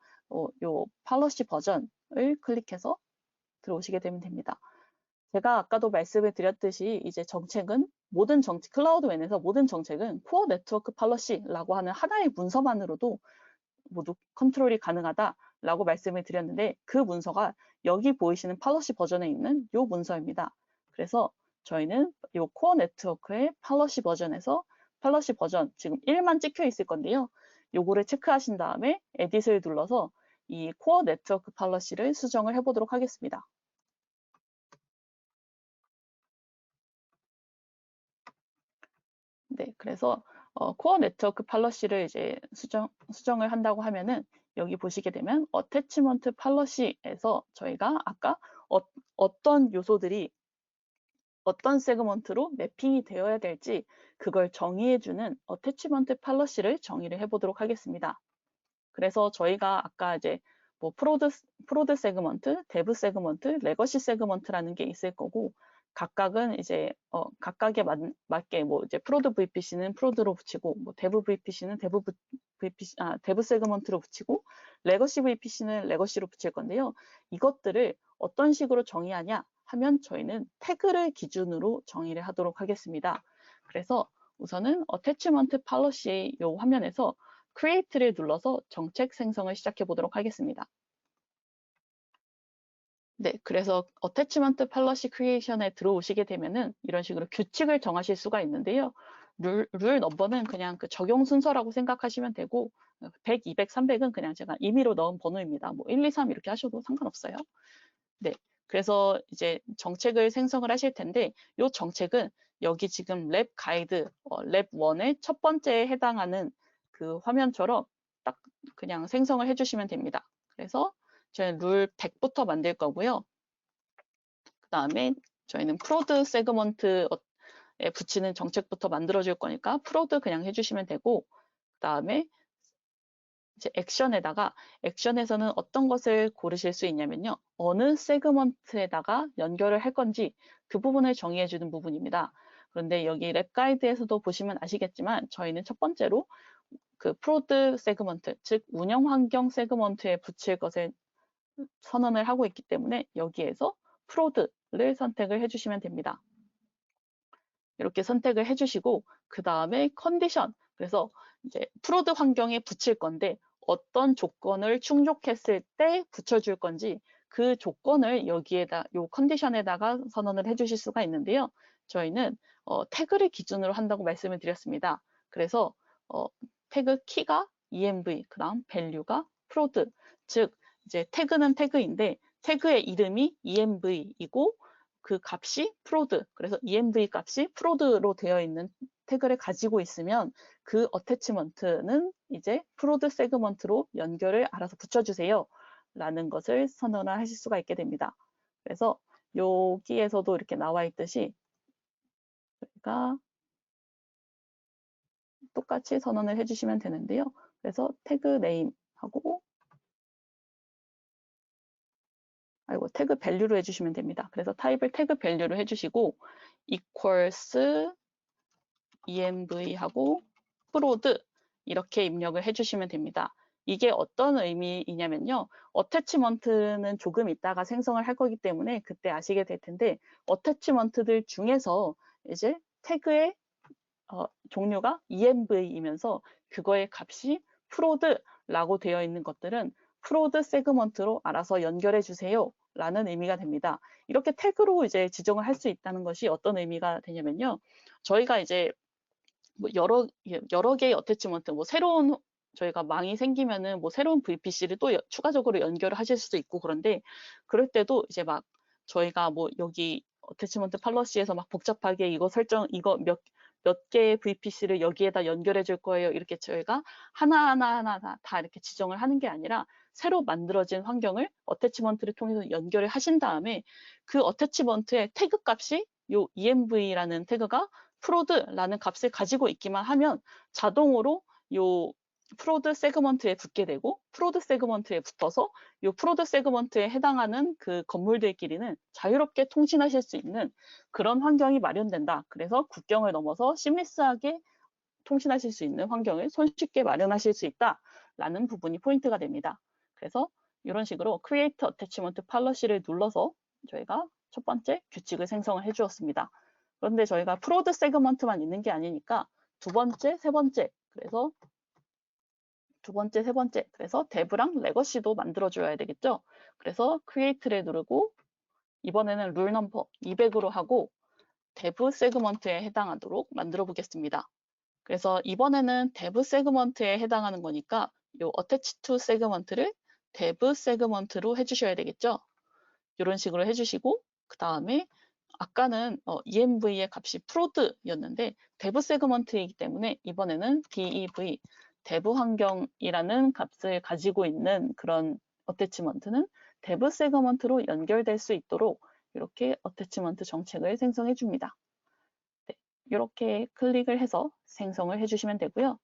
요 policy 버전을 클릭해서 들어오시게 되면 됩니다. 제가 아까도 말씀을 드렸듯이 이제 정책은 클라우드 웬에서 모든 정책은 코어 네트워크 팔러시라고 하는 하나의 문서만으로도 모두 컨트롤이 가능하다라고 말씀을 드렸는데 그 문서가 여기 보이시는 팔러시 버전에 있는 이 문서입니다. 그래서 저희는 이 코어 네트워크의 팔러시 버전에서 팔러시 버전 지금 1만 찍혀 있을 건데요. 요거를 체크하신 다음에 에딧을 눌러서 이 코어 네트워크 팔러시를 수정을 해보도록 하겠습니다. 네, 그래서 코어 네트워크 팔러시를 이제 수정을 한다고 하면은 여기 보시게 되면 어태치먼트 팔러시에서 저희가 아까 어떤 요소들이 어떤 세그먼트로 매핑이 되어야 될지 그걸 정의해주는 어태치먼트 팔러시를 정의를 해보도록 하겠습니다. 그래서 저희가 아까 이제 뭐 프로드 세그먼트, 데브 세그먼트, 레거시 세그먼트라는 게 있을 거고 각각은 이제 각각에 맞게 뭐 이제 프로드 VPC는 프로드로 붙이고 뭐 데브 VPC는 데브 세그먼트로 붙이고 레거시 VPC는 레거시로 붙일 건데요. 이것들을 어떤 식으로 정의하냐 하면 저희는 태그를 기준으로 정의를 하도록 하겠습니다. 그래서 우선은 어태치먼트 팔러시 요 화면에서 Create를 눌러서 정책 생성을 시작해 보도록 하겠습니다. 네, 그래서 어태치먼트 팔러시 크리에이션에 들어오시게 되면은 이런 식으로 규칙을 정하실 수가 있는데요. 룰 넘버는 그냥 그 적용 순서라고 생각하시면 되고 100, 200, 300은 그냥 제가 임의로 넣은 번호입니다. 뭐 1, 2, 3 이렇게 하셔도 상관없어요. 네, 그래서 이제 정책을 생성을 하실 텐데 이 정책은 여기 지금 랩 가이드, 랩 1의 첫 번째에 해당하는 그 화면처럼 딱 그냥 생성을 해주시면 됩니다. 그래서 저희는 룰 100부터 만들 거고요. 그 다음에 저희는 프로드 세그먼트에 붙이는 정책부터 만들어줄 거니까 프로드 그냥 해주시면 되고 그 다음에 이제 액션에서는 어떤 것을 고르실 수 있냐면요. 어느 세그먼트에다가 연결을 할 건지 그 부분을 정의해 주는 부분입니다. 그런데 여기 랩 가이드에서도 보시면 아시겠지만 저희는 첫 번째로 그 프로드 세그먼트, 즉 운영 환경 세그먼트에 붙일 것을 선언을 하고 있기 때문에 여기에서 프로드를 선택을 해주시면 됩니다. 이렇게 선택을 해주시고 그 다음에 컨디션, 그래서 이제 프로드 환경에 붙일 건데 어떤 조건을 충족했을 때 붙여줄 건지 그 조건을 여기에다 요 컨디션에다가 선언을 해주실 수가 있는데요. 저희는 태그를 기준으로 한다고 말씀을 드렸습니다. 그래서 태그 키가 env, 그다음 value가 prod, 즉 이제 태그는 태그인데 태그의 이름이 env이고 그 값이 prod, 그래서 env 값이 prod로 되어 있는 태그를 가지고 있으면 그 어태치먼트는 이제 prod 세그먼트로 연결을 알아서 붙여주세요 라는 것을 선언을 하실 수가 있게 됩니다. 그래서 여기에서도 이렇게 나와 있듯이 저희가 똑같이 선언을 해주시면 되는데요. 그래서 태그 네임하고 태그 밸류로 해주시면 됩니다. 그래서 타입을 태그 밸류로 해주시고 equals env하고 prod 이렇게 입력을 해주시면 됩니다. 이게 어떤 의미이냐면요. 어태치먼트는 조금 있다가 생성을 할 거기 때문에 그때 아시게 될 텐데 어태치먼트들 중에서 이제 태그의 종류가 env이면서 그거의 값이 프로드라고 되어 있는 것들은 프로드 세그먼트로 알아서 연결해 주세요 라는 의미가 됩니다. 이렇게 태그로 이제 지정을 할 수 있다는 것이 어떤 의미가 되냐면요. 저희가 이제 뭐 여러 개의 어태치먼트, 뭐 새로운 저희가 망이 생기면은 뭐 새로운 VPC를 또 추가적으로 연결을 하실 수도 있고 그런데 그럴 때도 이제 막 저희가 뭐 여기 어태치먼트 팔러시에서 막 복잡하게 이거 몇 개의 VPC를 여기에다 연결해 줄 거예요. 이렇게 저희가 하나하나 다 이렇게 지정을 하는 게 아니라 새로 만들어진 환경을 어태치먼트를 통해서 연결을 하신 다음에 그 어태치먼트의 태그 값이 요 env라는 태그가 프로드라는 값을 가지고 있기만 하면 자동으로 요 프로드 세그먼트에 붙게 되고 프로드 세그먼트에 붙어서 요 프로드 세그먼트에 해당하는 그 건물들끼리는 자유롭게 통신하실 수 있는 그런 환경이 마련된다. 그래서 국경을 넘어서 시미스하게 통신하실 수 있는 환경을 손쉽게 마련하실 수 있다라는 부분이 포인트가 됩니다. 그래서 이런 식으로 Create Attachment Policy를 눌러서 저희가 첫 번째 규칙을 생성을 해주었습니다. 그런데 저희가 프로드 세그먼트만 있는 게 아니니까 두 번째, 세 번째, 그래서 두 번째, 세 번째, 그래서 dev랑 레거시도 만들어줘야 되겠죠. 그래서 Create를 누르고 이번에는 룰 넘버 200으로 하고 dev 세그먼트에 해당하도록 만들어 보겠습니다. 그래서 이번에는 dev 세그먼트에 해당하는 거니까 이 attach to 세그먼트를 dev 세그먼트로 해주셔야 되겠죠. 이런 식으로 해주시고 그 다음에 아까는 env의 값이 prod 였는데 dev 세그먼트이기 때문에 이번에는 dev, dev 환경이라는 값을 가지고 있는 그런 어태치먼트는 dev 세그먼트로 연결될 수 있도록 이렇게 어태치먼트 정책을 생성해 줍니다. 네, 이렇게 클릭을 해서 생성을 해주시면 되고요.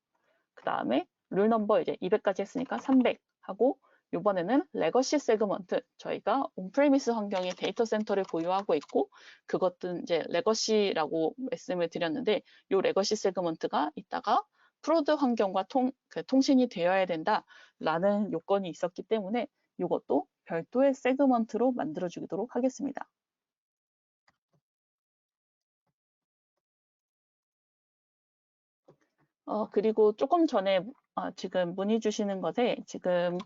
그 다음에 룰 넘버 이제 200까지 했으니까 300 하고 이번에는 레거시 세그먼트 저희가 온프레미스 환경의 데이터 센터를 보유하고 있고 그것은 이제 레거시라고 말씀을 드렸는데 이 레거시 세그먼트가 있다가 프로드 환경과 통신이 되어야 된다라는 요건이 있었기 때문에 이것도 별도의 세그먼트로 만들어 주도록 하겠습니다. 그리고 조금 전에 지금 문의 주시는 것에 지금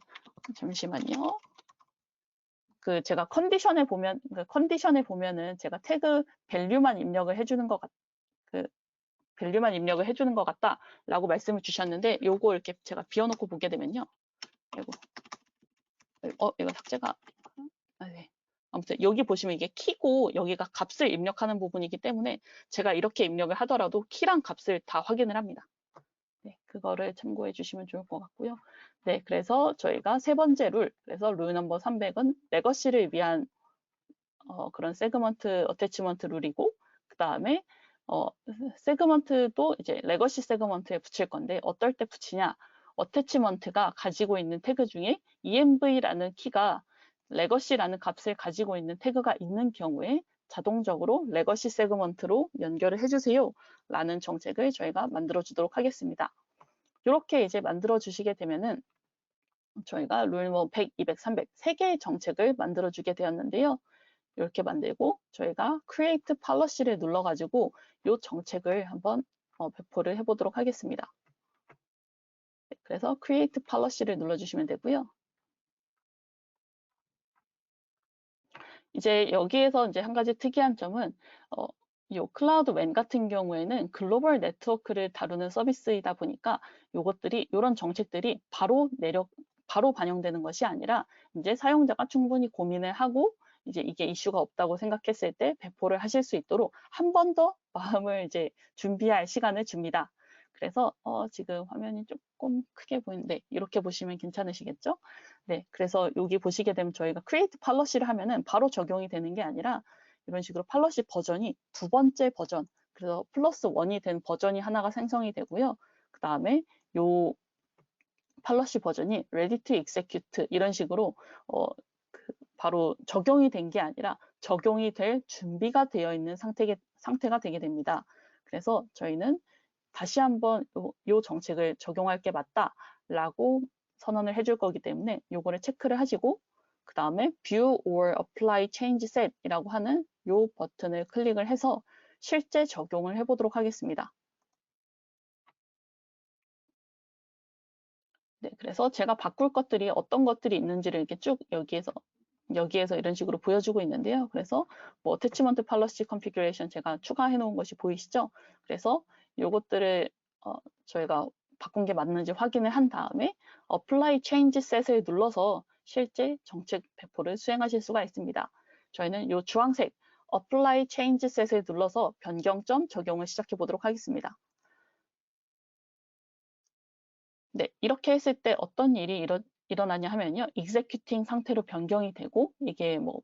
잠시만요. 그 제가 컨디션에 보면은 제가 태그 밸류만 입력을 해주는 것 같다라고 말씀을 주셨는데 요거 이렇게 제가 비워놓고 보게 되면요. 이거 삭제가 네. 아무튼 여기 보시면 이게 키고 여기가 값을 입력하는 부분이기 때문에 제가 이렇게 입력을 하더라도 키랑 값을 다 확인을 합니다. 네, 그거를 참고해 주시면 좋을 것 같고요. 네, 그래서 저희가 세 번째 룰, 그래서 룰 넘버 300은 레거시를 위한 그런 세그먼트 어태치먼트 룰이고 그 다음에 세그먼트도 이제 레거시 세그먼트에 붙일 건데 어떨 때 붙이냐 어태치먼트가 가지고 있는 태그 중에 env라는 키가 레거시라는 값을 가지고 있는 태그가 있는 경우에 자동적으로 레거시 세그먼트로 연결을 해주세요 라는 정책을 저희가 만들어 주도록 하겠습니다. 이렇게 이제 만들어 주시게 되면은 저희가 룰 뭐 100, 200, 300 3개의 정책을 만들어 주게 되었는데요. 이렇게 만들고 저희가 Create Policy를 눌러가지고 이 정책을 한번 배포를 해보도록 하겠습니다. 네, 그래서 Create Policy를 눌러주시면 되고요. 이제 여기에서 이제 한 가지 특이한 점은 이 클라우드 웬 같은 경우에는 글로벌 네트워크를 다루는 서비스이다 보니까 이런 정책들이 바로 반영되는 것이 아니라 이제 사용자가 충분히 고민을 하고 이제 이게 이슈가 없다고 생각했을 때 배포를 하실 수 있도록 한 번 더 마음을 이제 준비할 시간을 줍니다. 그래서 지금 화면이 조금 크게 보이는데 이렇게 보시면 괜찮으시겠죠? 네, 그래서 여기 보시게 되면 저희가 Create Policy를 하면은 바로 적용이 되는 게 아니라 이런 식으로 팔러시 버전이 두 번째 버전, 그래서 플러스 1이 된 버전이 하나가 생성이 되고요. 그 다음에 요 팔러시 버전이 Ready to Execute 이런 식으로 바로 적용이 된 게 아니라 적용이 될 준비가 되어 있는 상태가 되게 됩니다. 그래서 저희는 다시 한번 요 정책을 적용할 게 맞다라고 선언을 해줄 거기 때문에 요거를 체크를 하시고 그 다음에 View or Apply Change Set이라고 하는 요 버튼을 클릭을 해서 실제 적용을 해보도록 하겠습니다. 네, 그래서 제가 바꿀 것들이 어떤 것들이 있는지를 이렇게 쭉 여기에서 이런 식으로 보여주고 있는데요. 그래서 뭐 어태치먼트 팔러시 컨피규레이션 제가 추가해 놓은 것이 보이시죠? 그래서 요것들을 저희가 바꾼 게 맞는지 확인을 한 다음에 Apply Change Set을 눌러서 실제 정책 배포를 수행하실 수가 있습니다. 저희는 요 주황색 Apply Change Set을 눌러서 변경점 적용을 시작해 보도록 하겠습니다. 네, 이렇게 했을 때 어떤 일이 일어나냐 하면요. executing 상태로 변경이 되고 이게 뭐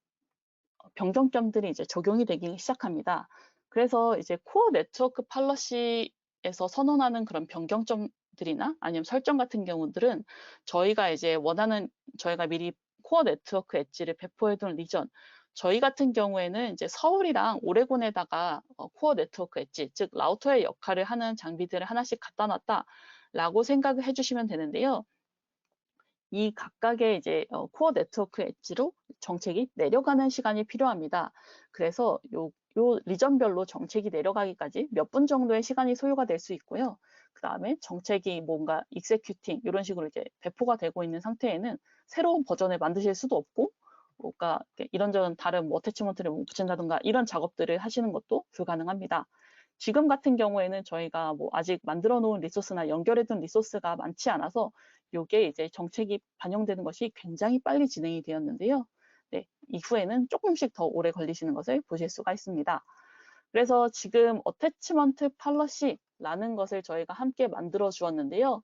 변경점들이 이제 적용이 되기 시작합니다. 그래서 이제 코어 네트워크 팔러시에서 선언하는 그런 변경점들이나 아니면 설정 같은 경우들은 저희가 미리 코어 네트워크 엣지를 배포해둔 리전, 저희 같은 경우에는 이제 서울이랑 오레곤에다가 코어 네트워크 엣지, 즉 라우터의 역할을 하는 장비들을 하나씩 갖다 놨다라고 생각을 해주시면 되는데요. 이 각각의 이제 코어 네트워크 엣지로 정책이 내려가는 시간이 필요합니다. 그래서 요 리전별로 정책이 내려가기까지 몇 분 정도의 시간이 소요가 될 수 있고요. 그 다음에 정책이 뭔가 익세큐팅 이런 식으로 이제 배포가 되고 있는 상태에는 새로운 버전을 만드실 수도 없고, 뭔가 이런저런 다른 뭐 어태치먼트를 붙인다든가 이런 작업들을 하시는 것도 불가능합니다. 지금 같은 경우에는 저희가 뭐 아직 만들어 놓은 리소스나 연결해 둔 리소스가 많지 않아서 요게 이제 정책이 반영되는 것이 굉장히 빨리 진행이 되었는데요. 네, 이후에는 조금씩 더 오래 걸리시는 것을 보실 수가 있습니다. 그래서 지금 어태치먼트 팔러시라는 것을 저희가 함께 만들어 주었는데요.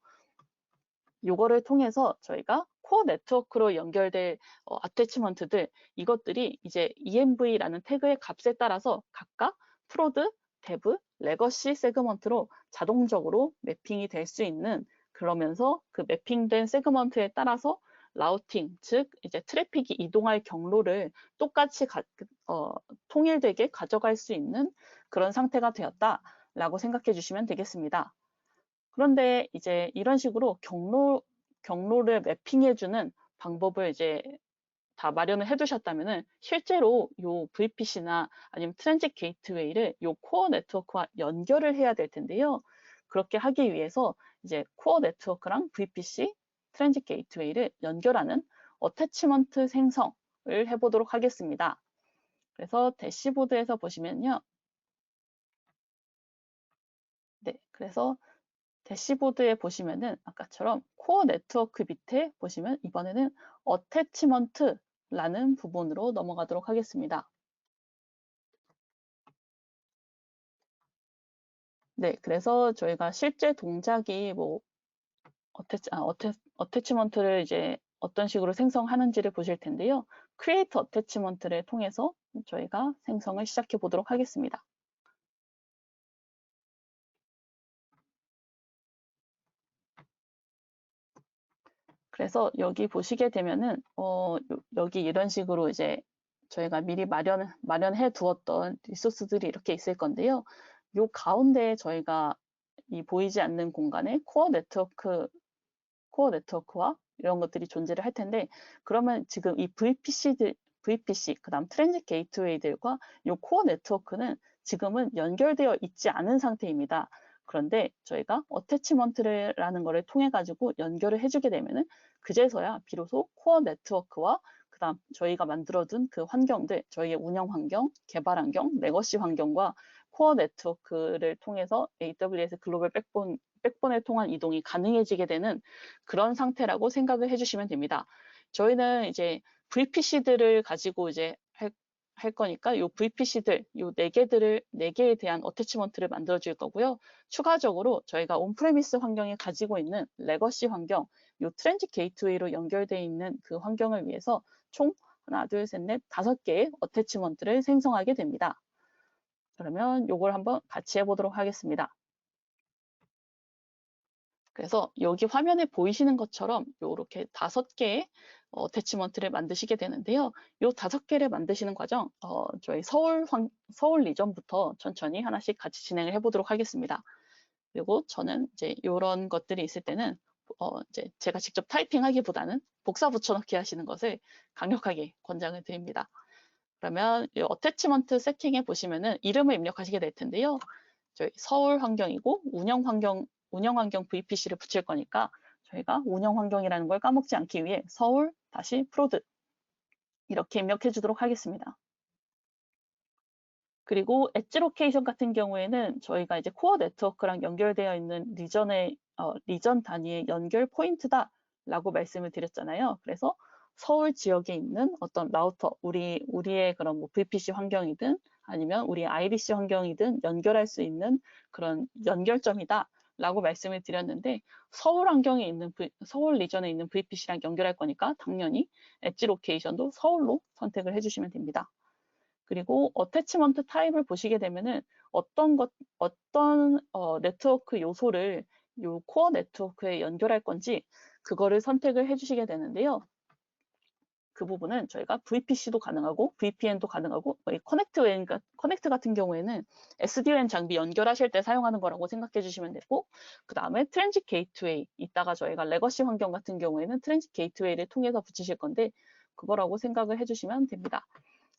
요거를 통해서 저희가 코어 네트워크로 연결될 어태치먼트들, 이것들이 이제 env라는 태그의 값에 따라서 각각 프로드, 데브, 레거시 세그먼트로 자동적으로 매핑이 될 수 있는, 그러면서 그 매핑된 세그먼트에 따라서 라우팅, 즉 이제 트래픽이 이동할 경로를 똑같이 통일되게 가져갈 수 있는 그런 상태가 되었다라고 생각해 주시면 되겠습니다. 그런데 이제 이런 식으로 경로를 매핑해주는 방법을 이제 다 마련을 해두셨다면은 실제로 요 VPC나 아니면 트랜짓 게이트웨이를 요 코어 네트워크와 연결을 해야 될 텐데요. 그렇게 하기 위해서 이제 코어 네트워크랑 VPC, 트랜짓 게이트웨이를 연결하는 어태치먼트 생성을 해보도록 하겠습니다. 그래서 대시보드에서 보시면요. 네, 그래서 대시보드에 보시면은 아까처럼 코어 네트워크 밑에 보시면 이번에는 어태치먼트라는 부분으로 넘어가도록 하겠습니다. 네, 그래서 저희가 실제 동작이 뭐 어태치먼트를 이제 어떤 식으로 생성하는지를 보실 텐데요. create 어태치먼트를 통해서 저희가 생성을 시작해 보도록 하겠습니다. 그래서 여기 보시게 되면은 여기 이런 식으로 이제 저희가 미리 마련해 두었던 리소스들이 이렇게 있을 건데요. 요 가운데에 저희가 이 보이지 않는 공간에 코어 네트워크와 이런 것들이 존재를 할 텐데, 그러면 지금 이 VPC, 그다음 트랜짓 게이트웨이들과 이 코어 네트워크는 지금은 연결되어 있지 않은 상태입니다. 그런데 저희가 어태치먼트라는 것을 통해 가지고 연결을 해주게 되면은 그제서야 비로소 코어 네트워크와 그다음 저희가 만들어둔 그 환경들, 저희의 운영 환경, 개발 환경, 레거시 환경과 코어 네트워크를 통해서 AWS 글로벌 백본을 통한 이동이 가능해지게 되는 그런 상태라고 생각을 해주시면 됩니다. 저희는 이제 VPC들을 가지고 이제 할 거니까 요 VPC들, 요 네 개에 대한 어태치먼트를 만들어 줄 거고요. 추가적으로 저희가 온프레미스 환경에 가지고 있는 레거시 환경, 요 트랜짓 게이트웨이로 연결되어 있는 그 환경을 위해서 총 하나, 둘, 셋, 넷, 5개의 어태치먼트를 생성하게 됩니다. 그러면 요걸 한번 같이 해보도록 하겠습니다. 그래서 여기 화면에 보이시는 것처럼 이렇게 5개의 어태치먼트를 만드시게 되는데요. 이 5개를 만드시는 과정, 저희 서울 리전부터 천천히 하나씩 같이 진행을 해보도록 하겠습니다. 그리고 저는 이제 이런 것들이 있을 때는 이제 제가 직접 타이핑하기보다는 복사 붙여넣기 하시는 것을 강력하게 권장을 드립니다. 그러면 이 어태치먼트 세팅에 보시면은 이름을 입력하시게 될 텐데요. 저희 서울 환경이고 운영 환경 VPC를 붙일 거니까 저희가 운영 환경이라는 걸 까먹지 않기 위해 서울 다시 프로드 이렇게 입력해 주도록 하겠습니다. 그리고 엣지 로케이션 같은 경우에는 저희가 이제 코어 네트워크랑 연결되어 있는 리전 단위의 연결 포인트다라고 말씀을 드렸잖아요. 그래서 서울 지역에 있는 어떤 라우터, 우리의 그런 뭐 VPC 환경이든 아니면 우리 IDC 환경이든 연결할 수 있는 그런 연결점이다. 라고 말씀을 드렸는데 서울 리전에 있는 VPC랑 연결할 거니까 당연히 엣지 로케이션도 서울로 선택을 해주시면 됩니다. 그리고 어태치먼트 타입을 보시게 되면은 어떤 네트워크 요소를 요 코어 네트워크에 연결할 건지 그거를 선택을 해주시게 되는데요. 그 부분은 저희가 VPC도 가능하고 VPN도 가능하고 이 커넥트 같은 경우에는 SDN 장비 연결하실 때 사용하는 거라고 생각해 주시면 되고, 그 다음에 트랜짓 게이트웨이, 이따가 저희가 레거시 환경 같은 경우에는 트랜짓 게이트웨이를 통해서 붙이실 건데 그거라고 생각을 해주시면 됩니다.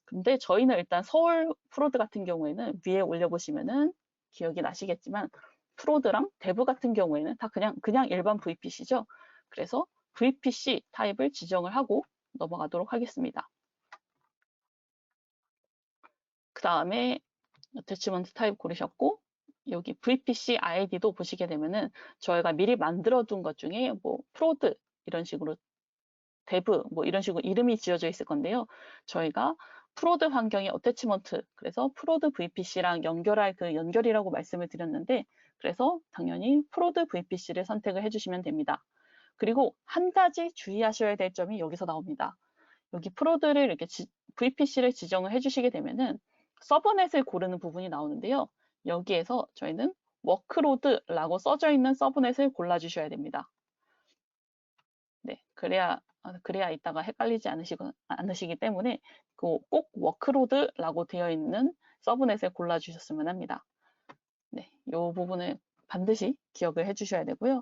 근데 저희는 일단 서울 프로드 같은 경우에는 위에 올려보시면은 기억이 나시겠지만 프로드랑 데브 같은 경우에는 다 그냥 일반 VPC죠. 그래서 VPC 타입을 지정을 하고 넘어가도록 하겠습니다. 그 다음에 어태치먼트 타입 고르셨고, 여기 VPC 아이디도 보시게 되면은 저희가 미리 만들어둔 것 중에 뭐 프로드 이런 식으로, 데브 뭐 이런 식으로 이름이 지어져 있을 건데요. 저희가 프로드 환경의 어태치먼트, 그래서 프로드 VPC랑 연결할 그 연결이라고 말씀을 드렸는데, 그래서 당연히 프로드 VPC를 선택을 해주시면 됩니다. 그리고 한 가지 주의하셔야 될 점이 여기서 나옵니다. 여기 프로드를 이렇게 VPC를 지정을 해주시게 되면은 서브넷을 고르는 부분이 나오는데요. 여기에서 저희는 워크로드라고 써져 있는 서브넷을 골라주셔야 됩니다. 네, 그래야 이따가 헷갈리지 않으시기 때문에 꼭 워크로드라고 되어 있는 서브넷을 골라주셨으면 합니다. 네, 이 부분을 반드시 기억을 해주셔야 되고요.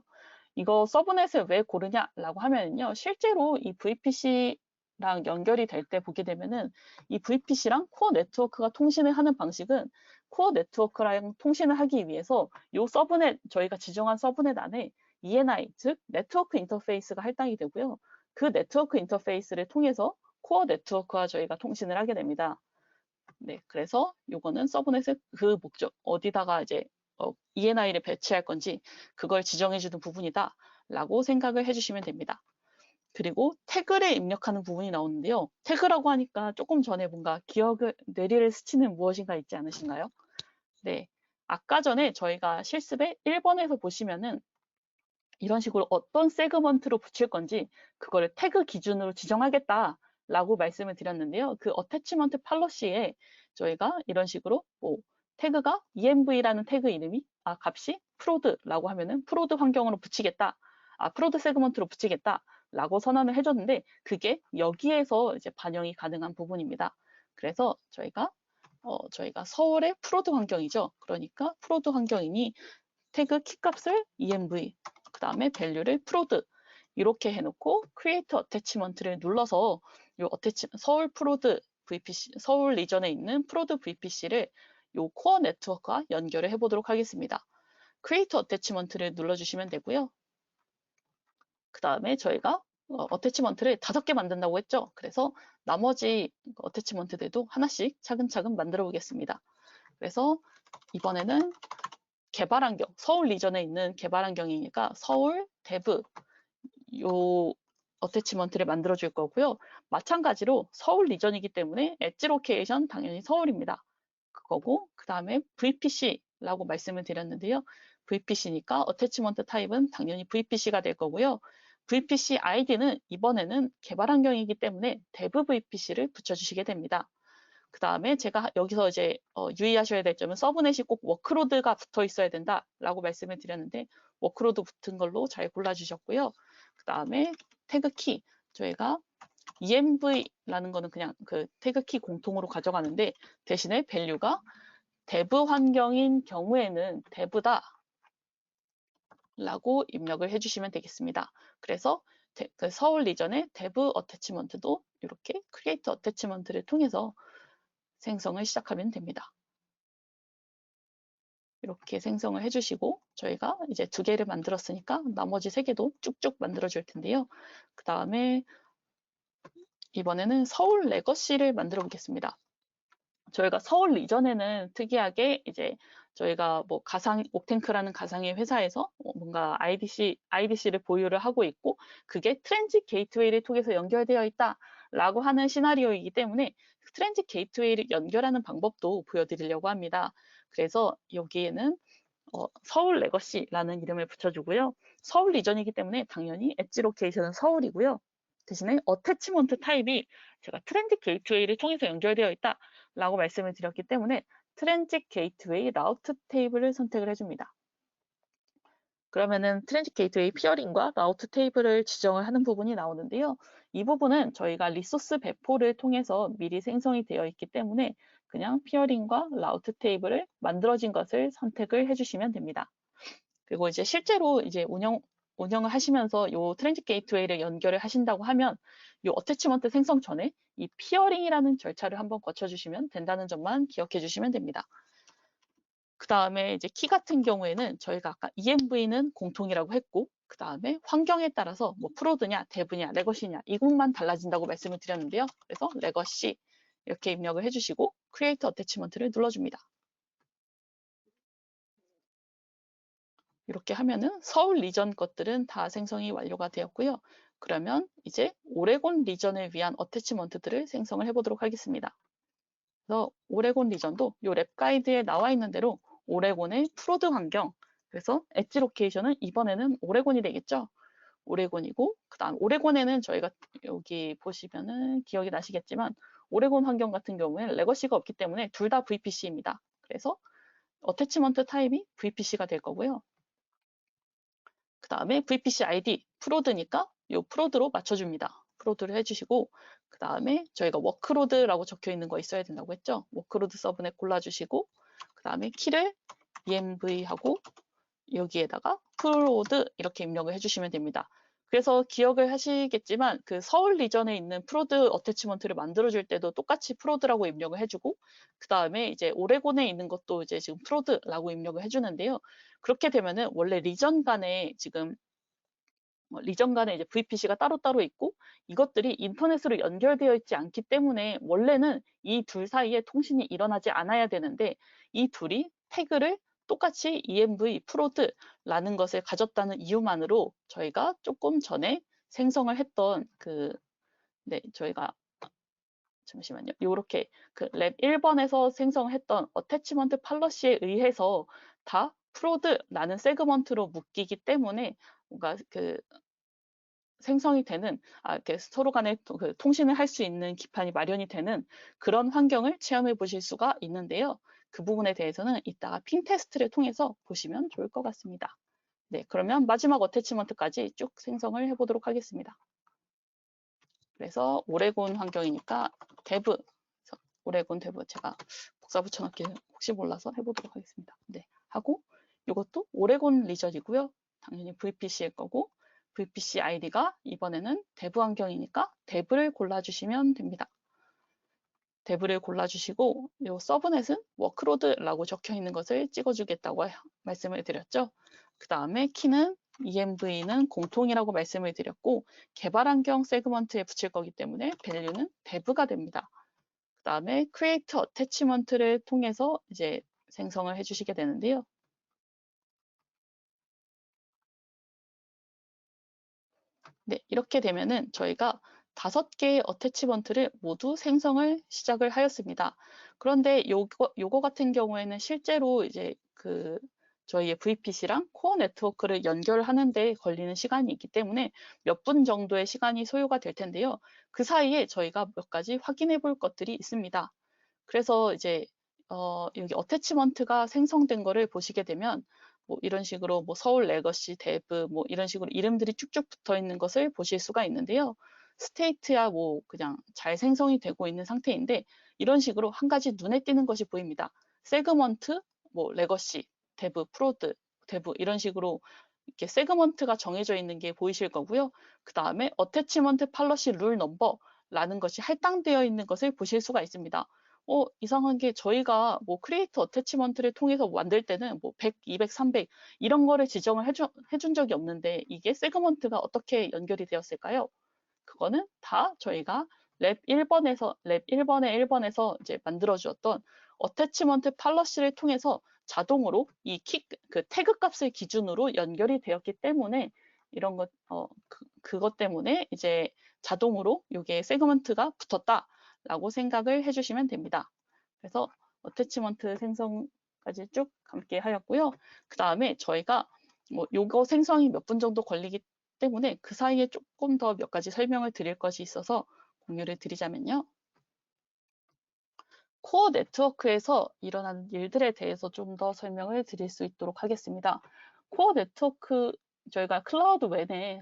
이거 서브넷을 왜 고르냐라고 하면요, 실제로 이 VPC랑 연결이 될 때 보게 되면은 이 VPC랑 코어 네트워크가 통신을 하는 방식은 코어 네트워크랑 통신을 하기 위해서 이 서브넷, 저희가 지정한 서브넷 안에 ENI, 즉 네트워크 인터페이스가 할당이 되고요. 그 네트워크 인터페이스를 통해서 코어 네트워크와 저희가 통신을 하게 됩니다. 네, 그래서 요거는 서브넷의 그 목적, 어디다가 이제 ENI를 배치할 건지 그걸 지정해주는 부분이다 라고 생각을 해주시면 됩니다. 그리고 태그를 입력하는 부분이 나오는데요. 태그라고 하니까 조금 전에 뭔가 뇌리를 스치는 무엇인가 있지 않으신가요? 네, 아까 전에 저희가 실습에 1번에서 보시면은 이런 식으로 어떤 세그먼트로 붙일 건지 그거를 태그 기준으로 지정하겠다 라고 말씀을 드렸는데요. 그 어태치먼트 팔러시에 저희가 이런 식으로 뭐 태그가 env라는 태그 이름이 값이 프로드라고 하면은 프로드 환경으로 붙이겠다, 프로드 세그먼트로 붙이겠다 라고 선언을 해줬는데 그게 여기에서 이제 반영이 가능한 부분입니다. 그래서 저희가 서울의 프로드 환경이죠. 그러니까 프로드 환경이니 태그 키값을 env, 그 다음에 밸류를 프로드 이렇게 해놓고 create attachment를 눌러서 요 서울 프로드 VPC, 서울 리전에 있는 프로드 VPC를 요 코어 네트워크와 연결을 해보도록 하겠습니다. create attachment를 눌러주시면 되고요. 그 다음에 저희가 어태치먼트를 5개 만든다고 했죠. 그래서 나머지 어태치먼트들도 하나씩 차근차근 만들어 보겠습니다. 그래서 이번에는 개발 환경, 서울 리전에 있는 개발 환경이니까 서울 데브 요 어태치먼트를 만들어 줄 거고요. 마찬가지로 서울 리전이기 때문에 엣지 로케이션 당연히 서울입니다. 그거고, 그 다음에 VPC라고 말씀을 드렸는데요. VPC니까 어태치먼트 타입은 당연히 VPC가 될 거고요. VPC 아이디는 이번에는 개발 환경이기 때문에 데브 VPC를 붙여주시게 됩니다. 그 다음에 제가 여기서 이제 유의하셔야 될 점은 서브넷이 꼭 워크로드가 붙어 있어야 된다라고 말씀을 드렸는데 워크로드 붙은 걸로 잘 골라주셨고요. 그 다음에 태그 키, 저희가 env라는 거는 그냥 그 태그 키 공통으로 가져가는데 대신에 밸류가 데브 환경인 경우에는 데브다 라고 입력을 해주시면 되겠습니다. 그래서 그 서울 리전의 데브 어태치먼트도 이렇게 크리에이트 어태치먼트를 통해서 생성을 시작하면 됩니다. 이렇게 생성을 해주시고 저희가 이제 2개를 만들었으니까 나머지 3개도 쭉쭉 만들어 줄 텐데요. 그 다음에 이번에는 서울 레거시를 만들어 보겠습니다. 저희가 서울 리전에는 특이하게 이제 저희가 뭐 옥탱크라는 가상의 회사에서 뭔가 IDC를 보유를 하고 있고 그게 트랜짓 게이트웨이를 통해서 연결되어 있다라고 하는 시나리오이기 때문에 트랜짓 게이트웨이를 연결하는 방법도 보여드리려고 합니다. 그래서 여기에는 서울 레거시라는 이름을 붙여주고요. 서울 리전이기 때문에 당연히 엣지 로케이션은 서울이고요. 대신에 어태치먼트 타입이 제가 트랜짓 게이트웨이를 통해서 연결되어 있다라고 말씀을 드렸기 때문에 트랜짓 게이트웨이 라우트 테이블을 선택을 해줍니다. 그러면은 트랜짓 게이트웨이 피어링과 라우트 테이블을 지정을 하는 부분이 나오는데요. 이 부분은 저희가 리소스 배포를 통해서 미리 생성이 되어 있기 때문에 그냥 피어링과 라우트 테이블을 만들어진 것을 선택을 해주시면 됩니다. 그리고 이제 실제로 이제 운영을 하시면서 요 트랜짓 게이트웨이를 연결을 하신다고 하면 요 어태치먼트 생성 전에 이 피어링이라는 절차를 한번 거쳐주시면 된다는 점만 기억해 주시면 됩니다. 그 다음에 이제 키 같은 경우에는 저희가 아까 EMV는 공통이라고 했고, 그 다음에 환경에 따라서 뭐 프로드냐, 데브냐, 레거시냐 이것만 달라진다고 말씀을 드렸는데요. 그래서 레거시 이렇게 입력을 해주시고 크리에이트 어태치먼트를 눌러줍니다. 이렇게 하면은 서울 리전 것들은 다 생성이 완료가 되었고요. 그러면 이제 오레곤 리전을 위한 어태치먼트들을 생성을 해보도록 하겠습니다. 그래서 오레곤 리전도 이 랩 가이드에 나와 있는 대로 오레곤의 프로드 환경, 그래서 엣지 로케이션은 이번에는 오레곤이 되겠죠. 오레곤이고, 그 다음 오레곤에는 저희가 여기 보시면은 기억이 나시겠지만 오레곤 환경 같은 경우에는 레거시가 없기 때문에 둘 다 VPC입니다. 그래서 어태치먼트 타입이 VPC가 될 거고요. 그 다음에 VPC ID 프로드니까 이 프로드로 맞춰줍니다. 프로드를 해주시고, 그 다음에 저희가 워크로드라고 적혀 있는 거 있어야 된다고 했죠. 워크로드 서브넷 골라주시고, 그 다음에 키를 env하고 여기에다가 프로드 이렇게 입력을 해주시면 됩니다. 그래서 기억을 하시겠지만 그 서울 리전에 있는 프로드 어태치먼트를 만들어줄 때도 똑같이 프로드라고 입력을 해주고, 그 다음에 이제 오레곤에 있는 것도 이제 지금 프로드라고 입력을 해주는데요. 그렇게 되면은 원래 리전 간에 지금 리전 간에 이제 VPC가 따로따로 있고 이것들이 인터넷으로 연결되어 있지 않기 때문에 원래는 이 둘 사이에 통신이 일어나지 않아야 되는데 이 둘이 태그를 똑같이 env 프로드라는 것을 가졌다는 이유만으로 저희가 조금 전에 생성을 했던 네, 저희가 잠시만요. 요렇게 그 랩 1번에서 생성했던 어태치먼트 팔러시에 의해서 다 프로드라는 세그먼트로 묶이기 때문에 뭔가 생성이 되는 이렇게 서로 간에 통신을 할 수 있는 기판이 마련이 되는 그런 환경을 체험해 보실 수가 있는데요. 그 부분에 대해서는 이따가 핀 테스트를 통해서 보시면 좋을 것 같습니다. 네, 그러면 마지막 어태치먼트까지 쭉 생성을 해보도록 하겠습니다. 그래서 오레곤 환경이니까 데브, 오레곤 데브 제가 복사 붙여넣기 혹시 몰라서 해보도록 하겠습니다. 네, 하고 이것도 오레곤 리전이고요. 당연히 VPC일 거고 VPC 아이디가 이번에는 데브 환경이니까 데브를 골라주시면 됩니다. 데브를 골라주시고 이 서브넷은 워크로드라고 적혀 있는 것을 찍어주겠다고 말씀을 드렸죠. 그 다음에 키는 env는 공통이라고 말씀을 드렸고 개발 환경 세그먼트에 붙일 거기 때문에 밸류는 dev가 됩니다. 그 다음에 create attachment를 통해서 이제 생성을 해주시게 되는데요. 네, 이렇게 되면은 저희가 5개의 어태치먼트를 모두 생성을 시작을 하였습니다. 그런데 요거 같은 경우에는 실제로 이제 저희의 VPC랑 코어 네트워크를 연결하는 데 걸리는 시간이 있기 때문에 몇 분 정도의 시간이 소요가 될 텐데요. 그 사이에 저희가 몇 가지 확인해 볼 것들이 있습니다. 그래서 이제 여기 어태치먼트가 생성된 거를 보시게 되면 뭐 이런 식으로 뭐 서울 레거시 데브 뭐 이런 식으로 이름들이 쭉쭉 붙어 있는 것을 보실 수가 있는데요. 스테이트야 뭐 그냥 잘 생성이 되고 있는 상태인데 이런 식으로 한 가지 눈에 띄는 것이 보입니다. 세그먼트, 뭐 레거시, 데브, 프로드, 데브 이런 식으로 이렇게 세그먼트가 정해져 있는 게 보이실 거고요. 그 다음에 어태치먼트 팔러시 룰 넘버라는 것이 할당되어 있는 것을 보실 수가 있습니다. 이상한 게 저희가 뭐 크리에이터 어태치먼트를 통해서 만들 때는 뭐 100, 200, 300 이런 거를 지정을 해준 적이 없는데 이게 세그먼트가 어떻게 연결이 되었을까요? 그거는 다 저희가 랩 1번의 1번에서 이제 만들어 주었던 어태치먼트 팔러시를 통해서 자동으로 이 태그 값을 기준으로 연결이 되었기 때문에 이런 것, 그것 때문에 이제 자동으로 이게 세그먼트가 붙었다라고 생각을 해주시면 됩니다. 그래서 어태치먼트 생성까지 쭉 함께 하였고요. 그 다음에 저희가 뭐 요거 생성이 몇 분 정도 걸리기 때문에 그 사이에 조금 더 몇 가지 설명을 드릴 것이 있어서 공유를 드리자면요. 코어 네트워크에서 일어나는 일들에 대해서 좀 더 설명을 드릴 수 있도록 하겠습니다. 코어 네트워크, 저희가 클라우드 웬의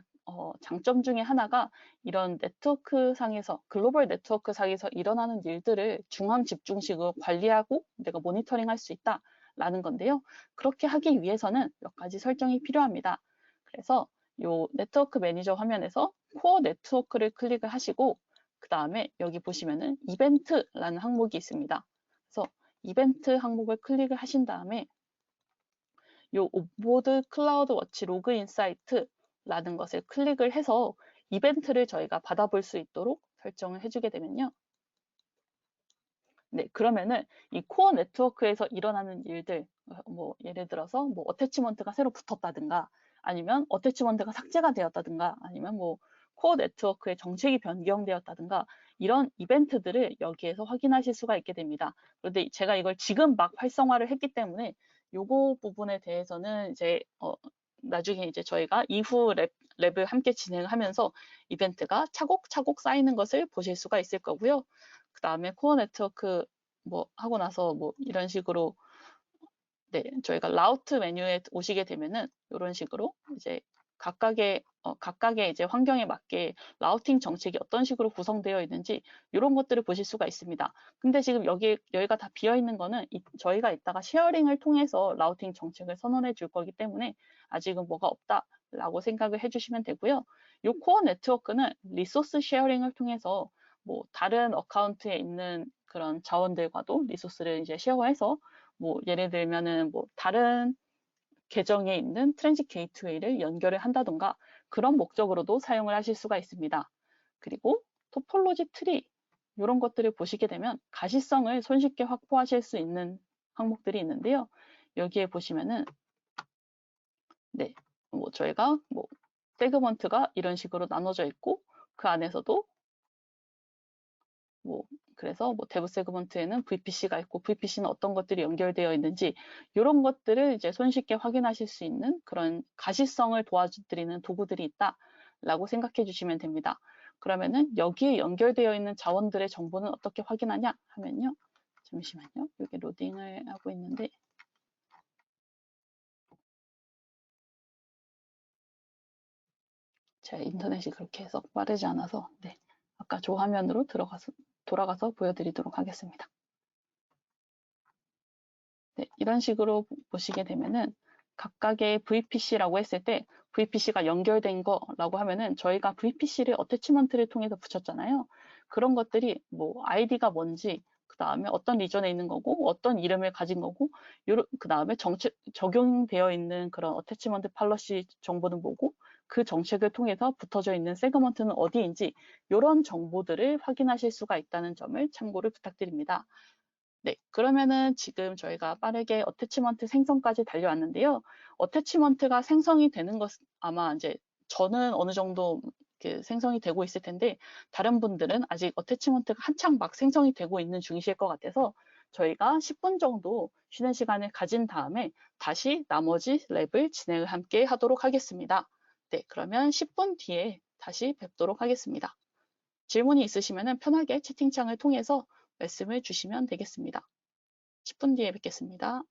장점 중에 하나가 이런 네트워크 상에서, 글로벌 네트워크 상에서 일어나는 일들을 중앙 집중식으로 관리하고 내가 모니터링 할 수 있다라는 건데요. 그렇게 하기 위해서는 몇 가지 설정이 필요합니다. 그래서 요 네트워크 매니저 화면에서 코어 네트워크를 클릭을 하시고, 그 다음에 여기 보시면은 이벤트라는 항목이 있습니다. 그래서 이벤트 항목을 클릭을 하신 다음에 요 온보드 클라우드 워치 로그 인사이트라는 것을 클릭을 해서 이벤트를 저희가 받아볼 수 있도록 설정을 해주게 되면요. 네, 그러면은 이 코어 네트워크에서 일어나는 일들, 뭐 예를 들어서 뭐 어태치먼트가 새로 붙었다든가, 아니면 어태치먼트가 삭제가 되었다든가, 아니면 뭐 코어 네트워크의 정책이 변경되었다든가, 이런 이벤트들을 여기에서 확인하실 수가 있게 됩니다. 그런데 제가 이걸 지금 막 활성화를 했기 때문에 요거 부분에 대해서는 이제 나중에 이제 저희가 이후 랩을 함께 진행하면서 이벤트가 차곡차곡 쌓이는 것을 보실 수가 있을 거고요. 그 다음에 코어 네트워크 뭐 하고 나서 뭐 이런 식으로, 네, 저희가 라우트 메뉴에 오시게 되면은 이런 식으로 이제 각각의 이제 환경에 맞게 라우팅 정책이 어떤 식으로 구성되어 있는지 이런 것들을 보실 수가 있습니다. 근데 지금 여기가 다 비어 있는 거는 저희가 이따가 쉐어링을 통해서 라우팅 정책을 선언해 줄 거기 때문에 아직은 뭐가 없다라고 생각을 해주시면 되고요. 이 코어 네트워크는 리소스 쉐어링을 통해서 뭐 다른 어카운트에 있는 그런 자원들과도 리소스를 이제 쉐어해서, 뭐 예를 들면은 뭐 다른 계정에 있는 트랜짓 게이트웨이를 연결을 한다던가 그런 목적으로도 사용을 하실 수가 있습니다. 그리고 토폴로지 트리, 이런 것들을 보시게 되면 가시성을 손쉽게 확보하실 수 있는 항목들이 있는데요. 여기에 보시면은, 네, 뭐 저희가 뭐 세그먼트가 이런 식으로 나눠져 있고, 그 안에서도 뭐 그래서 뭐 대부 세그먼트에는 VPC가 있고 VPC는 어떤 것들이 연결되어 있는지 이런 것들을 이제 손쉽게 확인하실 수 있는 그런 가시성을 도와드리는 도구들이 있다라고 생각해 주시면 됩니다. 그러면은 여기에 연결되어 있는 자원들의 정보는 어떻게 확인하냐 하면요. 잠시만요. 여기 로딩을 하고 있는데, 제가 인터넷이 그렇게 썩 빠르지 않아서, 네, 아까 저 화면으로 돌아가서 보여드리도록 하겠습니다. 네, 이런 식으로 보시게 되면은 각각의 VPC라고 했을 때 VPC가 연결된 거라고 하면은 저희가 VPC를 어태치먼트를 통해서 붙였잖아요. 그런 것들이 뭐 아이디가 뭔지, 그 다음에 어떤 리전에 있는 거고, 어떤 이름을 가진 거고, 그 다음에 적용되어 있는 그런 어태치먼트 팔러시 정보는 뭐고, 그 정책을 통해서 붙어져 있는 세그먼트는 어디인지, 이런 정보들을 확인하실 수가 있다는 점을 참고를 부탁드립니다. 네, 그러면은 지금 저희가 빠르게 어태치먼트 생성까지 달려왔는데요. 어태치먼트가 생성이 되는 것, 아마 이제 저는 어느 정도 생성이 되고 있을 텐데, 다른 분들은 아직 어태치먼트가 한창 막 생성이 되고 있는 중이실 것 같아서 저희가 10분 정도 쉬는 시간을 가진 다음에 다시 나머지 랩을 진행을 함께 하도록 하겠습니다. 네, 그러면 10분 뒤에 다시 뵙도록 하겠습니다. 질문이 있으시면 편하게 채팅창을 통해서 말씀을 주시면 되겠습니다. 10분 뒤에 뵙겠습니다.